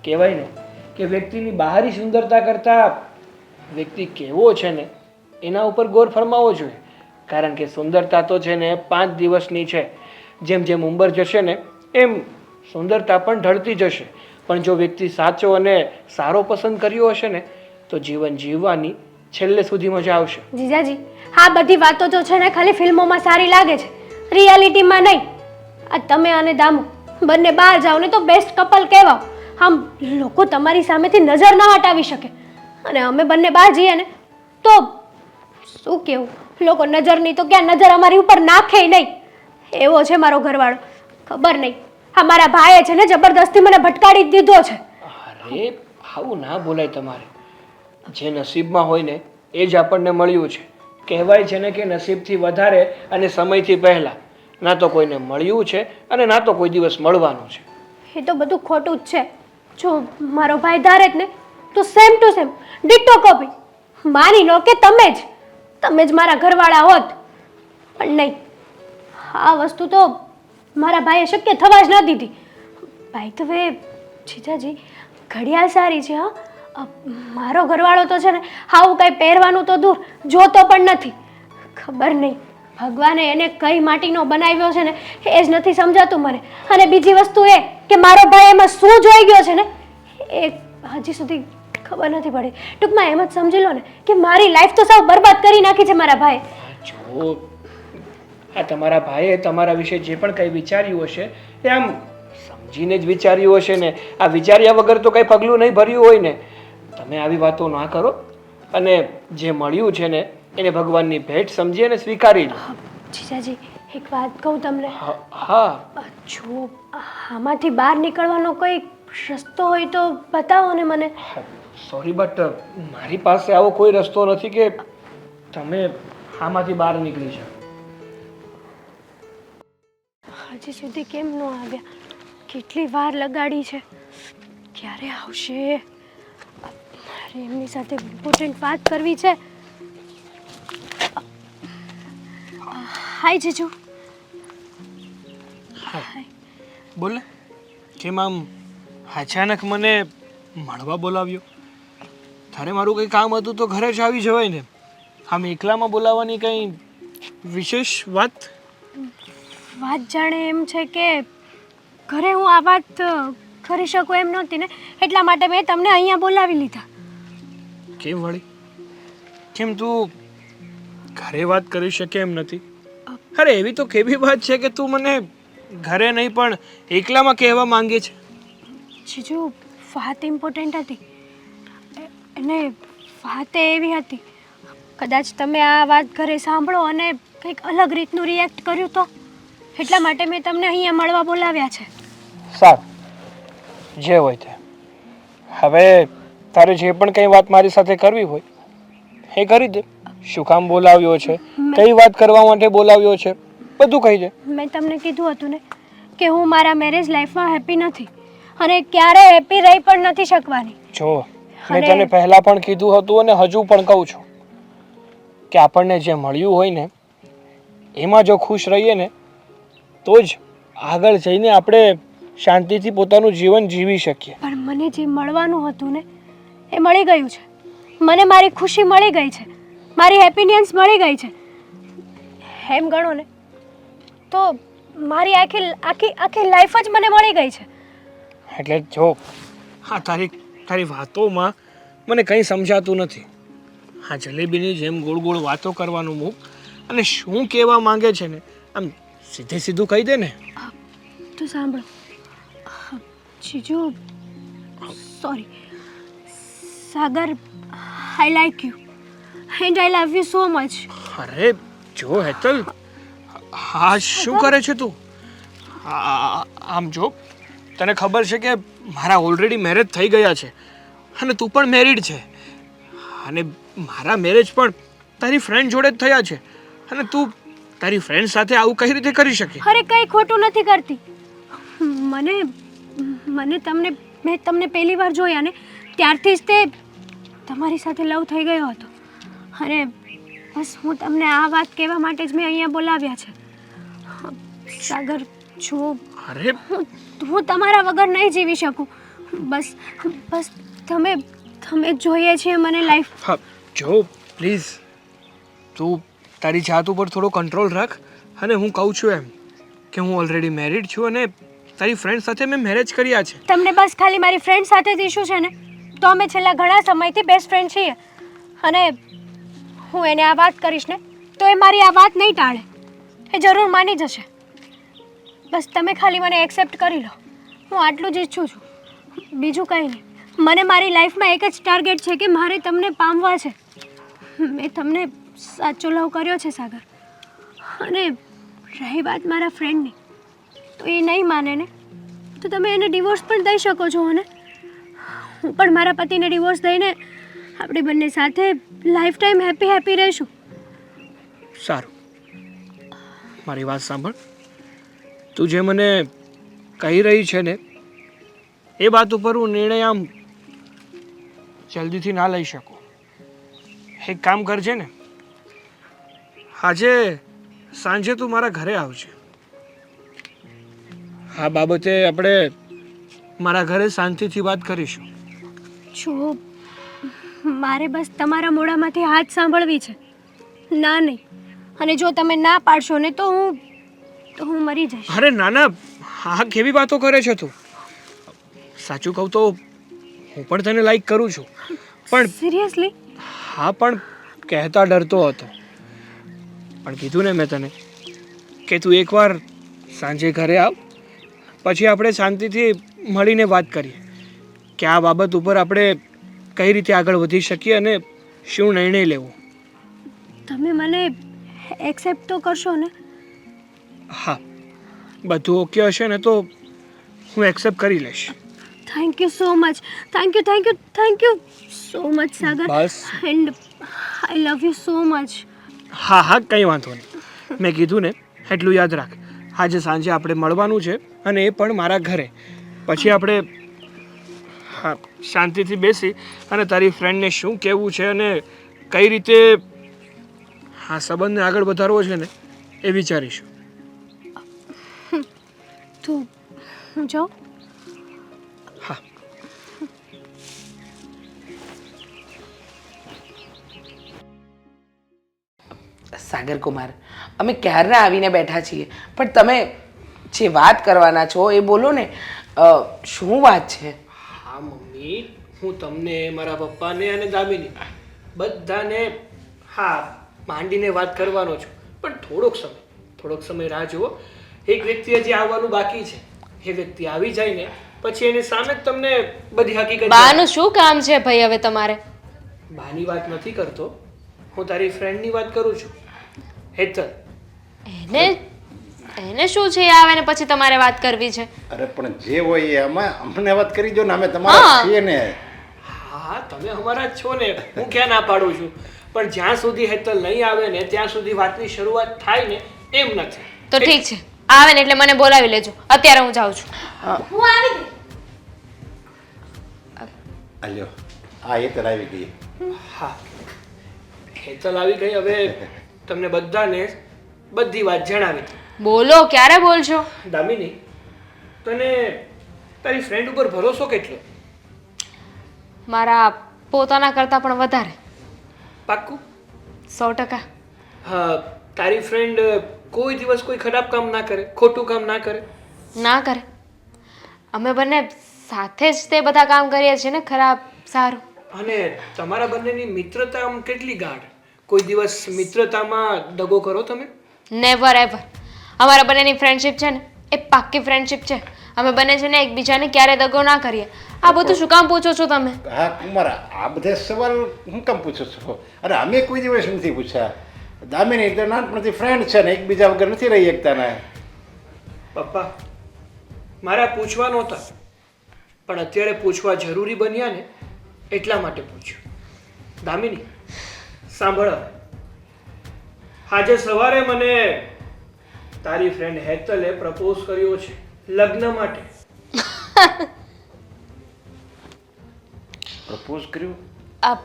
કહેવાય ને કે વ્યક્તિની બહારી સુંદરતા કરતાં વ્યક્તિ કેવો છે ને એના ઉપર ગૌર ફરમાવવો જોઈએ. કારણ કે સુંદરતા તો છે ને 5 દિવસની છે. જેમ જેમ ઉંમર જશે ને એમ સુંદરતા પણ ઢળતી જશે. પણ જો વ્યક્તિ સાચો અને સારો પસંદ કર્યો હશે ને તો જીવન જીવવાની છેલ્લે સુધી મજા આવશે. જીજાજી, આ બધી વાતો તો છે ને ખાલી ફિલ્મોમાં સારી લાગે છે, રિયાલિટીમાં નહીં. આ તમે અને દામુ બંને બહાર જાઓ ને તો બેસ્ટ કપલ કહેવાઓ. આમ લોકો તમારી સામેથી નજર ના હટાવી શકે. અને અમે બંને બહાર જઈએ ને તો શું કેવું, લોકો નજરની તો ક્યાં નજર અમારી ઉપર નાખે નહીં. એવો છે મારો ઘરવાળો. ખબર નહીં, આ મારા ભાઈએ છે ને જબરદસ્તી મને ભટકાડી જ દીધો છે. અરે આવું ના બોલાય તમારે. જે નસીબમાં હોય ને એ જ આપણને મળ્યું છે. કહેવાય છે ને કે નસીબથી વધારે અને સમયથી પહેલાં ના તો કોઈને મળ્યું છે અને ના તો કોઈ દિવસ મળવાનું છે. એ તો બધું ખોટું જ છે. જો મારો ભાઈ ધારે જ ને તો same to same ditto copy. માની લો કે તમે જ મારા ઘરવાળા હોત. પણ નહીં, આ વસ્તુ તો મારા ભાઈએ શક્ય થવા જ ન દીધી. ભાઈ તો વે જીજાજી, ઘડિયાળ સારી છે. હા, મારો ઘરવાળો તો છે ને આવું કંઈ પહેરવાનું તો દૂર જોતો પણ નથી. ખબર નહીં ભગવાને એને કઈ માટીનો બનાવ્યો છે ને એ જ નથી સમજાતું મને. અને બીજી વસ્તુ એ કે મારો ભાઈ એમાં શું જોઈ ગયો છે ને એ હજી સુધી ખબર નથી પડી. ટૂંકમાં એમ જ સમજી લો ને કે મારી લાઈફ તો સાવ બરબાદ કરી નાખી છે મારા ભાઈએ. જો આ તમારા ભાઈએ તમારા વિશે જે પણ કંઈ વિચાર્યું હશે એ આમ સમજીને જ વિચાર્યું હશે ને. આ વિચાર્યા વગર તો કંઈ પગલું નહીં ભર્યું હોય ને. તમે આવી વાતો ના કરો અને જે મળ્યું છે ને એને ભગવાનની ભેટ સમજી અને સ્વીકારી લો. જીજાજી, એક વાત કહું તમને. હા, જો આમાંથી બહાર નીકળવાનો કોઈ રસ્તો હોય તો બતાવો ને મને. સોરી બટ મારી પાસે આવો કોઈ રસ્તો નથી કે તમે આમાંથી બહાર નીકળી શકો. હજી સુધી કેમ ન આવ્યા? કેટલી વાર લગાડી છે, ક્યારે આવશે? મારે એમની સાથે ઇમ્પોર્ટન્ટ વાત કરવી છે. હાય જીજુ. હાય. બોલ ને, કેમ આમ અચાનક મને મળવા બોલાવ્યો? તારે મારું કંઈ કામ હતું તો ઘરે જ આવી જવાય ને. આમ એકલામાં બોલાવવાની કંઈ વિશેષ વાત? વાત જાણે એમ છે કે ઘરે હું આ વાત કરી શકું એમ નહોતી ને, એટલા માટે મેં તમને અહીંયા બોલાવી લીધા. કેમ વળી? કેમ તું ઘરે વાત કરી શકે એમ નથી? અરે એવી તો કેવી વાત છે કે તું મને ઘરે નહીં પણ એકલામાં કહેવા માંગે છે? જીજુ, વાત ઇમ્પોર્ટન્ટ હતી અને વાત એવી હતી, કદાચ તમે આ વાત ઘરે સાંભળો અને કંઈક અલગ રીતનું રિએક્ટ કર્યું તો એટલા માટે મેં તમને અહીંયા મળવા બોલાવ્યા છે. સારું, જે હોય તે. હવે તારે જે પણ કંઈ વાત મારી સાથે કરવી હોય એ કરી દે. શું કામ બોલાવ્યો છે, કઈ વાત કરવા માટે બોલાવ્યો છે, બધું કહી દે. મેં તમને કીધું હતું ને કે હું મારા મેરેજ લાઈફમાં હેપી નથી અને ક્યારેય હેપી રહી પણ નથી શકવાની. જો મેં તને પહેલા પણ કીધું હતું અને હજુ પણ કહું છું કે આપણને જે મળ્યું હોય ને એમાં જો ખુશ રહીએ ને તો જ આગળ જઈને આપણે શાંતિથી પોતાનું જીવન જીવી શકીએ. પણ મને જે મળવાનું હતું ને એ મળી ગયું છે. મને મારી ખુશી મળી ગઈ છે, મારી હેપીનેસ મળી ગઈ છે. એમ ગણો ને તો મારી આખી આખી આખી લાઈફ જ મને મળી ગઈ છે. એટલે જો હા તારી વાતોમાં મને કંઈ સમજાતું નથી. હા, જલેબીની જેમ ગોળ ગોળ વાતો કરવાનું મૂક અને શું કહેવા માંગે છે ને આમ સીધે સીધું કહી દે ને. તો સાંભળો જીજુ, sorry Sagar, I like you and I love you so much. અરે જો હેતલ, હા શું કરે છે તું? આમ જો તને ખબર છે કે મારા ઓલરેડી મેરેજ થઈ ગયા છે અને તું પણ મેરિડ છે અને મારા મેરેજ પણ તારી ફ્રેન્ડ જોડે જ થયા છે અને તું તારી ફ્રેન્ડ સાથે આવું કઈ રીતે કરી શકે? અરે કંઈ ખોટું નથી કરતી. મેં તમને પહેલી વાર જોયા ને ત્યારથી જ તે તમારી સાથે લવ થઈ ગયો હતો. અને બસ હું તમને આ વાત કહેવા માટે જ મેં અહીંયા બોલાવ્યા છે. સાગર, જો અરે હું તમારા વગર નહીં જીવી શકું. બસ બસ તમે જોઈએ છીએ મને લાઈફ. હા જો પ્લીઝ તું તારી જાત ઉપર થોડો કંટ્રોલ રાખ. અને હું કહું છું એમ કે હું ઓલરેડી મેરિડ છું અને તારી ફ્રેન્ડ સાથે મેં મેરેજ કર્યા છે. તમને બસ ખાલી મારી ફ્રેન્ડ સાથે જ ઇશ્યુ છે ને? તો અમે છેલ્લા ઘણા સમયથી બેસ્ટ ફ્રેન્ડ છીએ. અને હું એને આ વાત કરીશ ને તો એ મારી આ વાત નહીં ટાળે, એ જરૂર માની જશે. બસ તમે ખાલી મને એક્સેપ્ટ કરી લો. હું આટલું જ ઈચ્છું છું, બીજું કંઈ નહીં. મને મારી લાઈફમાં એક જ ટાર્ગેટ છે કે મારે તમને પામવા છે. મેં તમને સાચો લવ કર્યો છે સાગર. અને રહી વાત મારા ફ્રેન્ડની, તો એ નહીં માને ને તો તમે એને ડિવોર્સ પણ દઈ શકો છો. અને હું પણ મારા પતિને ડિવોર્સ દઈને આપણે બંને સાથે લાઈફ ટાઈમ હેપી રહીશું. સારું, મારી વાત સાંભળ. તું જે મને કહી રહી છે ને એ વાત ઉપર હું નિર્ણય આમ જલ્દીથી ના લઈ શકું. એક કામ કરજે ને, આજે સાંજે તું મારા ઘરે આવજે. આ બાબતે આપણે મારા ઘરે શાંતિથી વાત કરીશું. જો મારે બસ તમારા મોઢામાંથી હાથ સાંભળવી છે, ના નહીં. અને જો તમે ના પાડશો ને તો હું મરી જઈશ. અરે નાના, હા કેવી વાતો કરે છે તું? સાચું કહું તો હું પણ તને લાઈક કરું છું, પણ સિરિયસલી? હા, પણ કહેતા ડરતો હતો. પણ કીધું ને મેં તને કે તું એકવાર સાંજે ઘરે આવ, પછી આપણે શાંતિથી મળીને વાત કરીએ કે આ બાબત ઉપર આપણે કઈ રીતે આગળ વધી શકીએ અને શું નિર્ણય લેવો. તમે મને એક્સેપ્ટ તો કરશો ને? હા, બધું ઓકે હશે ને તો હું એક્સેપ્ટ કરી લઈશ. Thank you so much. Thank you so much Sagar. Bus. And I love you so much. હા હા, કંઈ વાંધો નહીં. મેં કીધું ને એટલું યાદ રાખ. આજે સાંજે આપણે મળવાનું છે અને એ પણ મારા ઘરે. પછી આપણે હા શાંતિથી બેસી અને તારી ફ્રેન્ડને શું કહેવું છે અને કઈ રીતે હા સંબંધને આગળ વધારવો છે ને એ વિચારીશું. તો હું જાઉં? હા. સાગર કુમાર, અમે ક્યારના આવીને બેઠા છીએ, પણ તમે જે વાત કરવાના છો એ બોલો ને. શું વાત છે? હા મમ્મી, હું તમને મારા પપ્પાને અને દામિની બધાને હા માંડીને વાત કરવાનો છું. પણ થોડોક સમય રાહ જુઓ. એક વ્યક્તિ હજી આવવાનું બાકી છે. એ વ્યક્તિ આવી જાય ને પછી એની સામે જ તમને બધી હકીકત બાનું શું કામ છે ભાઈ હવે તમારે? બાની વાત નથી કરતો, હું તારી ફ્રેન્ડની વાત કરું છું, હેતલ. એને શું છે એ આવે ને પછી તમારે વાત કરવી છે? અરે પણ જે હોય એ અમને વાત કરી દો ને, અમે તમારા છીએ ને. હા, તમે અમારા જ છો ને, હું ક્યાં ના પાડું છું. પણ જ્યાં સુધી હેતલ નહીં આવે ને ત્યાં સુધી વાતની શરૂઆત થાય ને એમ નથી. તો ઠીક છે, આવે ને એટલે મને બોલાવી લેજો. અત્યારે હું જાઉં છું. હું આવી ગઈ. આલ્યો, હા એ તો આવી ગઈ. હા, હેતલ આવી ગઈ. હવે તમને બધાને બધી વાત જણાવી. બોલો, ક્યારે બોલશો? દામિની, તને તારી ફ્રેન્ડ ઉપર ભરોસો કેટલો? મારા પોતાના કરતાં પણ વધારે. પાક્કું? 100%. હા, તારી ફ્રેન્ડ કોઈ દિવસ કોઈ ખરાબ કામ ના કરે, ખોટું કામ ના કરે? ના કરે. અમે બંને સાથે જ તે બધા કામ કરીએ છીએ ને, ખરાબ સારું. અને તમારા બંનેની મિત્રતા આમ કેટલી ગાઢ? કોઈ દિવસ મિત્રતામાં દગો કરો તમે? Never ever. અમારા બંનેની ફ્રેન્ડશિપ છે ને એ પાક્કી ફ્રેન્ડશિપ છે. અમે બંને છે ને એકબીજાને ક્યારે દગો ના કરીએ. આ બધું શું કામ પૂછો છો તમે? હા કુમાર, આ બધા સવાલ હું કેમ પૂછો છો? અરે અમે કોઈ દિવસ નથી પૂછ્યા. દામિની તો નાનપણથી ફ્રેન્ડ છે ને, એકબીજા વગર નથી રહી શકતા ને. પપ્પા, મારા પૂછવા નહોતા, પણ અત્યારે પૂછવા જરૂરી બન્યા ને એટલા માટે પૂછ્યું. દામિની, સાંભળ. આજે સવારે મને તારી ફ્રેન્ડ હેતલે પ્રપોઝ કર્યો છે લગ્ન માટે. પ્રપોઝ કર્યું? આ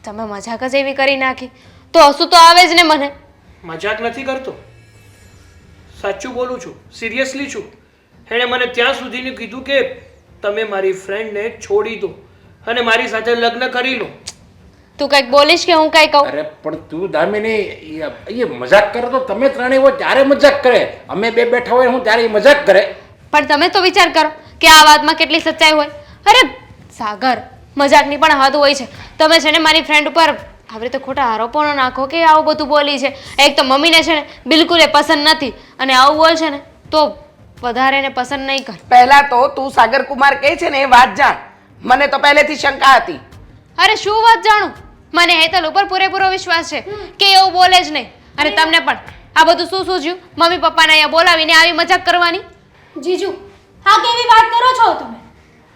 તમે મજાક જ એવી કરી નાખી તો હસું તો આવે જ ને મને. મજાક નથી કરતો, સાચું બોલું છું, સિરિયસલી છું. એણે મને ત્યાં સુધીનું કીધું કે તમે મારી ફ્રેન્ડને છોડી દો અને મારી સાથે લગ્ન કરી લો. તું કંઈક બોલીશ કે હું કંઈ કહું? અરે પણ તું દામિની એ મજાક કરે તો તમે ત્રણેય હોય ત્યારે મજાક કરે, અમે બે બેઠા હોય હું ત્યારે એ મજાક કરે. પણ તમે તો વિચાર કરો કે આ વાતમાં કેટલી સચ્ચાઈ હોય. અરે સાગર, મજાકની પણ હદ હોય છે. તમે છે ને મારી ફ્રેન્ડ ઉપર આવી રીતે ખોટા આરોપો ન નાખો કે આવું બધું બોલી છે. એક તો મમ્મીને છે ને બિલકુલ એ પસંદ નથી અને આવું બોલ છે ને તો વધારે એને પસંદ નહીં કર. પહેલા તો તું સાગર કુમાર કહે છે ને એ વાત જાણ. મને તો પહેલેથી શંકા હતી. અરે શું વાત જાણું, મને હેતલ ઉપર પૂરેપૂરો વિશ્વાસ છે કે એવું બોલે જ નહીં. અને તમને પણ આ બધું શું સૂઝ્યું મમ્મી પપ્પાને અહીંયા બોલાવીને આવી મજાક કરવાની? જીજુ, આ કેવી વાત કરો છો તમે?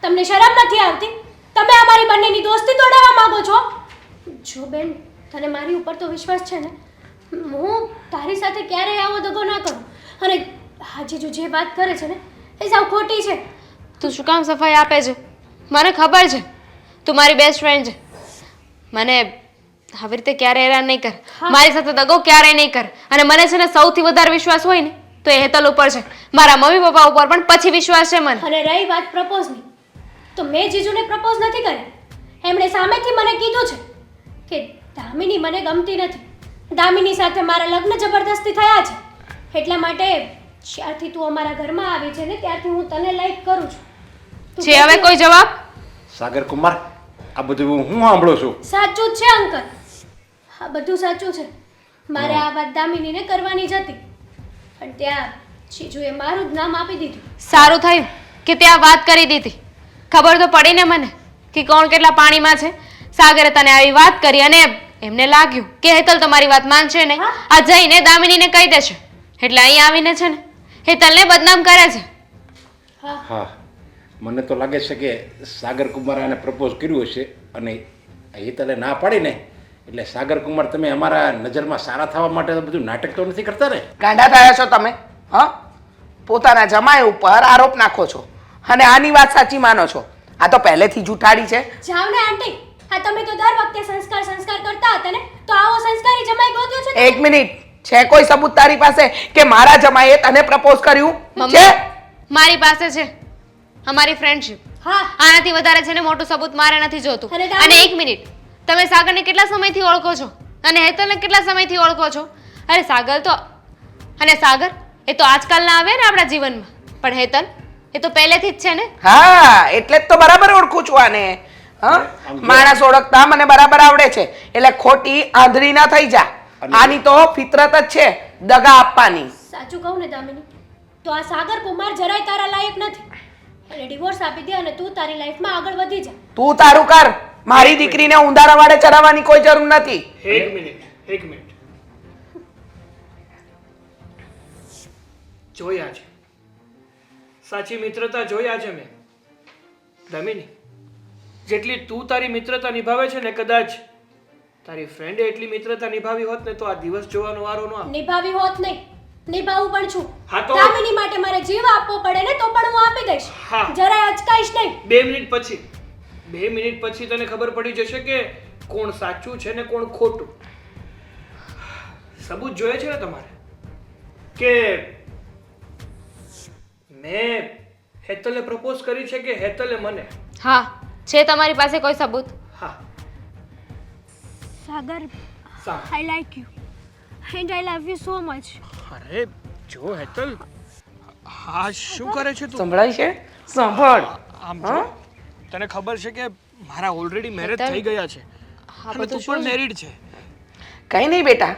તમને શરમ નથી આવતી? તમે અમારી બંનેની દોસ્તી તોડાવવા માંગો છો? જો બેન, તને મારી ઉપર તો વિશ્વાસ છે ને, હું તારી સાથે ક્યારેય આવો દગો ના કરું. અને હા જીજુ, જે વાત કરે છે ને એ સાવ ખોટી છે. તું શું કામ સફાઈ આપે છે? મને ખબર છે તું મારી બેસ્ટ ફ્રેન્ડ છે. મને આવી રીતે ક્યારે હેરાન નહીં કર, મારી સાથે દગો ક્યારેય નહીં કર. અને મને છે ને સૌથી વધારે વિશ્વાસ હોય ને તો એ હેતલ ઉપર છે. મારા મમ્મી પપ્પા ઉપર પણ પછી વિશ્વાસ છે મને. અને રહી વાત પ્રપોઝની, તો મેં જીજુને પ્રપોઝ નથી કર્યા. એમણે સામેથી મને કીધું છે કે દામિની મને ગમતી નથી, દામિની સાથે મારા લગ્ન જબરદસ્તી થયા છે, એટલા માટે જ્યારથી તું અમારા ઘરમાં આવી છે ને ત્યારથી હું તને લાઈક કરું છું. છે હવે કોઈ જવાબ? સાગર કુમાર, આ બધું હું સાંભળું છું. સાચું જ છે અંકલ, હા બધું સાચું છે. મારે આ વાત દામિનીને કરવાની જ હતી પણ ત્યાં જીજુએ મારું જ નામ આપી દીધું. સારું થયું કે ત્યાં વાત કરી દીધી. ખબર તો પડી ને મને કે કોણ કેટલા પાણીમાં છે. સાગરે તને આવી વાત કરી અને એમને લાગ્યું કે હેતલ તમારી વાત માનશે ને, આ જઈને દામિનીને કહી દેશે. એટલે અહીં આવીને છે ને હેતલને બદનામ કરે છે. હા, મને તો લાગે છે કે સાગર કુમારે આને પ્રપોઝ કર્યું હશે અને હેતલે ના પાડીને એટલે સાગર કુમાર તમે અમારા નજરમાં સારા થવા માટે તો બધું નાટક તો નથી કરતા ને? ગાંડા થયા છો તમે? હા, પોતાના જમાઈ ઉપર આરોપ નાખો છો અને આની વાત સાચી માનો છો. આ તો પહેલેથી જૂઠાડી છે. જાવ ને આંટી, હા તમે તો દર વખતે સંસ્કાર સંસ્કાર કરતા હતા ને, તો આવો સંસ્કારી જમાઈ ગોત્યો છે? એક મિનિટ, છે કોઈ સબૂત તારી પાસે કે મારા જમાઈએ તને પ્રપોઝ કર્યું છે? મમ્મી મારી પાસે છે અમારી ફ્રેન્ડશિપ. હા, આનાથી વધારે છે ને મોટું સબૂત મારે નથી જોતું. અરે દામિની! અને એક મિનિટ, તમે સાગરને કેટલા સમયથી ઓળખો છો અને હેતલને કેટલા સમયથી ઓળખો છો? અરે સાગર તો અને સાગર એ તો આજકાલના આવે ને આપણા જીવનમાં, પણ હેતલ એ તો પહેલેથી જ છે ને. હા, એટલે જ તો બરાબર ઓળખું છું આને. હા, માણસ ઓળખતા મને બરાબર આવડે છે, એટલે ખોટી આંધળી ના થઈ જા. આની તો ફિતરત જ છે દગા આપવાની. સાચું કહું ને દામિની, તો આ સાગર કુમાર જરાય તારા લાયક નથી. એને ડિવોર્સ આપી દે અને તું તારી લાઈફમાં આગળ વધી જા. તું તારું કર, મારી દીકરીને ઊંધારા વાડે ચડાવવાની કોઈ જરૂર નથી. એક મિનિટ જોયા છે, સાચી મિત્રતા જોયા છે મેં. દામિની, જેટલી તું તારી મિત્રતા નિભાવે છે ને, કદાચ તારી ફ્રેન્ડે એટલી મિત્રતા નિભાવી હોત ને તો આ દિવસ જોવાનો વારો ન આવે. નિભાવી હોત નહીં, નિભાવું પણ છું. હા તો- દામિની માટે મારે જીવ આપવો પડે ને તો પણ હું આપી દઈશ. હા. જરાય અચકાઈશ નહીં. 2 મિનિટ પછી તને ખબર પડી જશે કે કોણ સાચું છે ને કોણ ખોટું. સબૂત જોઈએ છે ને તમારે કે મેં હેતલે પ્રપોઝ કરી છે કે હેતલે મને? હા, છે તમારી પાસે કોઈ સબૂત? હા, સાગર, સાંભળ. I like you and I love you so much. અરે જો હેતલ, હા શું કરે છે તું? સંભળાય છે? સાંભળ. આમ જો, તને ખબર છે કે મારા ઓલરેડી મેરેજ થઈ ગયા છે હા, અને તું પણ મેરીડ છે. કઈ નહીં બેટા,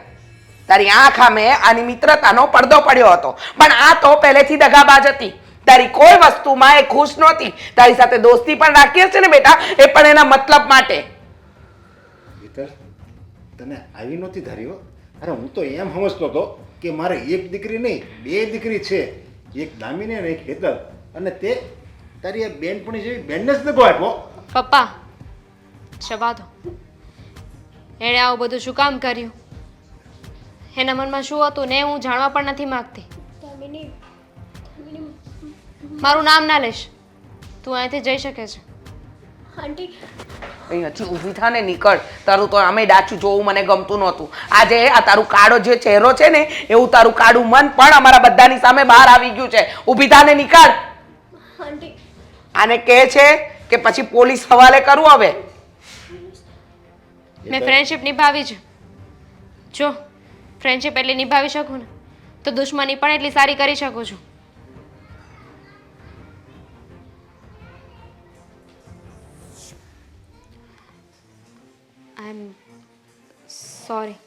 તારી આંખ સામે આની મિત્રતાનો પડદો પડ્યો હતો, પણ આ તો પહેલેથી દગાબાજ હતી. તારી કોઈ વસ્તુમાં એ ખુશ નહોતી. તારી સાથે દોસ્તી પણ રાખી છે ને બેટા, એ પણ એના મતલબ માટે. હેતલ, તને આવી નહોતી ધારી હો. અરે હું તો એમ સમજતો હતો કે મારે એક દીકરી નહીં 2 દીકરી છે, એક દામિની અને એક હેતલ, અને તે તારી આ બેનપણી જેવી બેનને જ દગો આપ્યો. પપ્પા જવા દો. એણે આવું બધું શું કામ કર્યું? એના મનમાં શું હતું ને હું જાણવા પણ નથી માંગતી. દામિની, મારું નામ ના લેશ. તું અહીંથી જઈ શકે છે. આંટી, અહીંયાથી ઊભી થા ને નીકળ. તારું તો આમે ડાચું જોવું મને ગમતું નહોતું. આજે આ તારું કાળો જે ચહેરો છે ને એવું તારું કાળું મન પણ અમારા બધાની સામે બહાર આવી ગયું છે. ઊભી થા ને નીકળ. આંટી આને કહે છે કે પછી પોલીસ હવાલે કરું હવે? મેં ફ્રેન્ડશિપ નિભાવી છે. જો ફ્રેન્ડશિપ એટલી નિભાવી શકું ને તો દુશ્મની પણ એટલી સારી કરી શકું છું. આઈ એમ સોરી.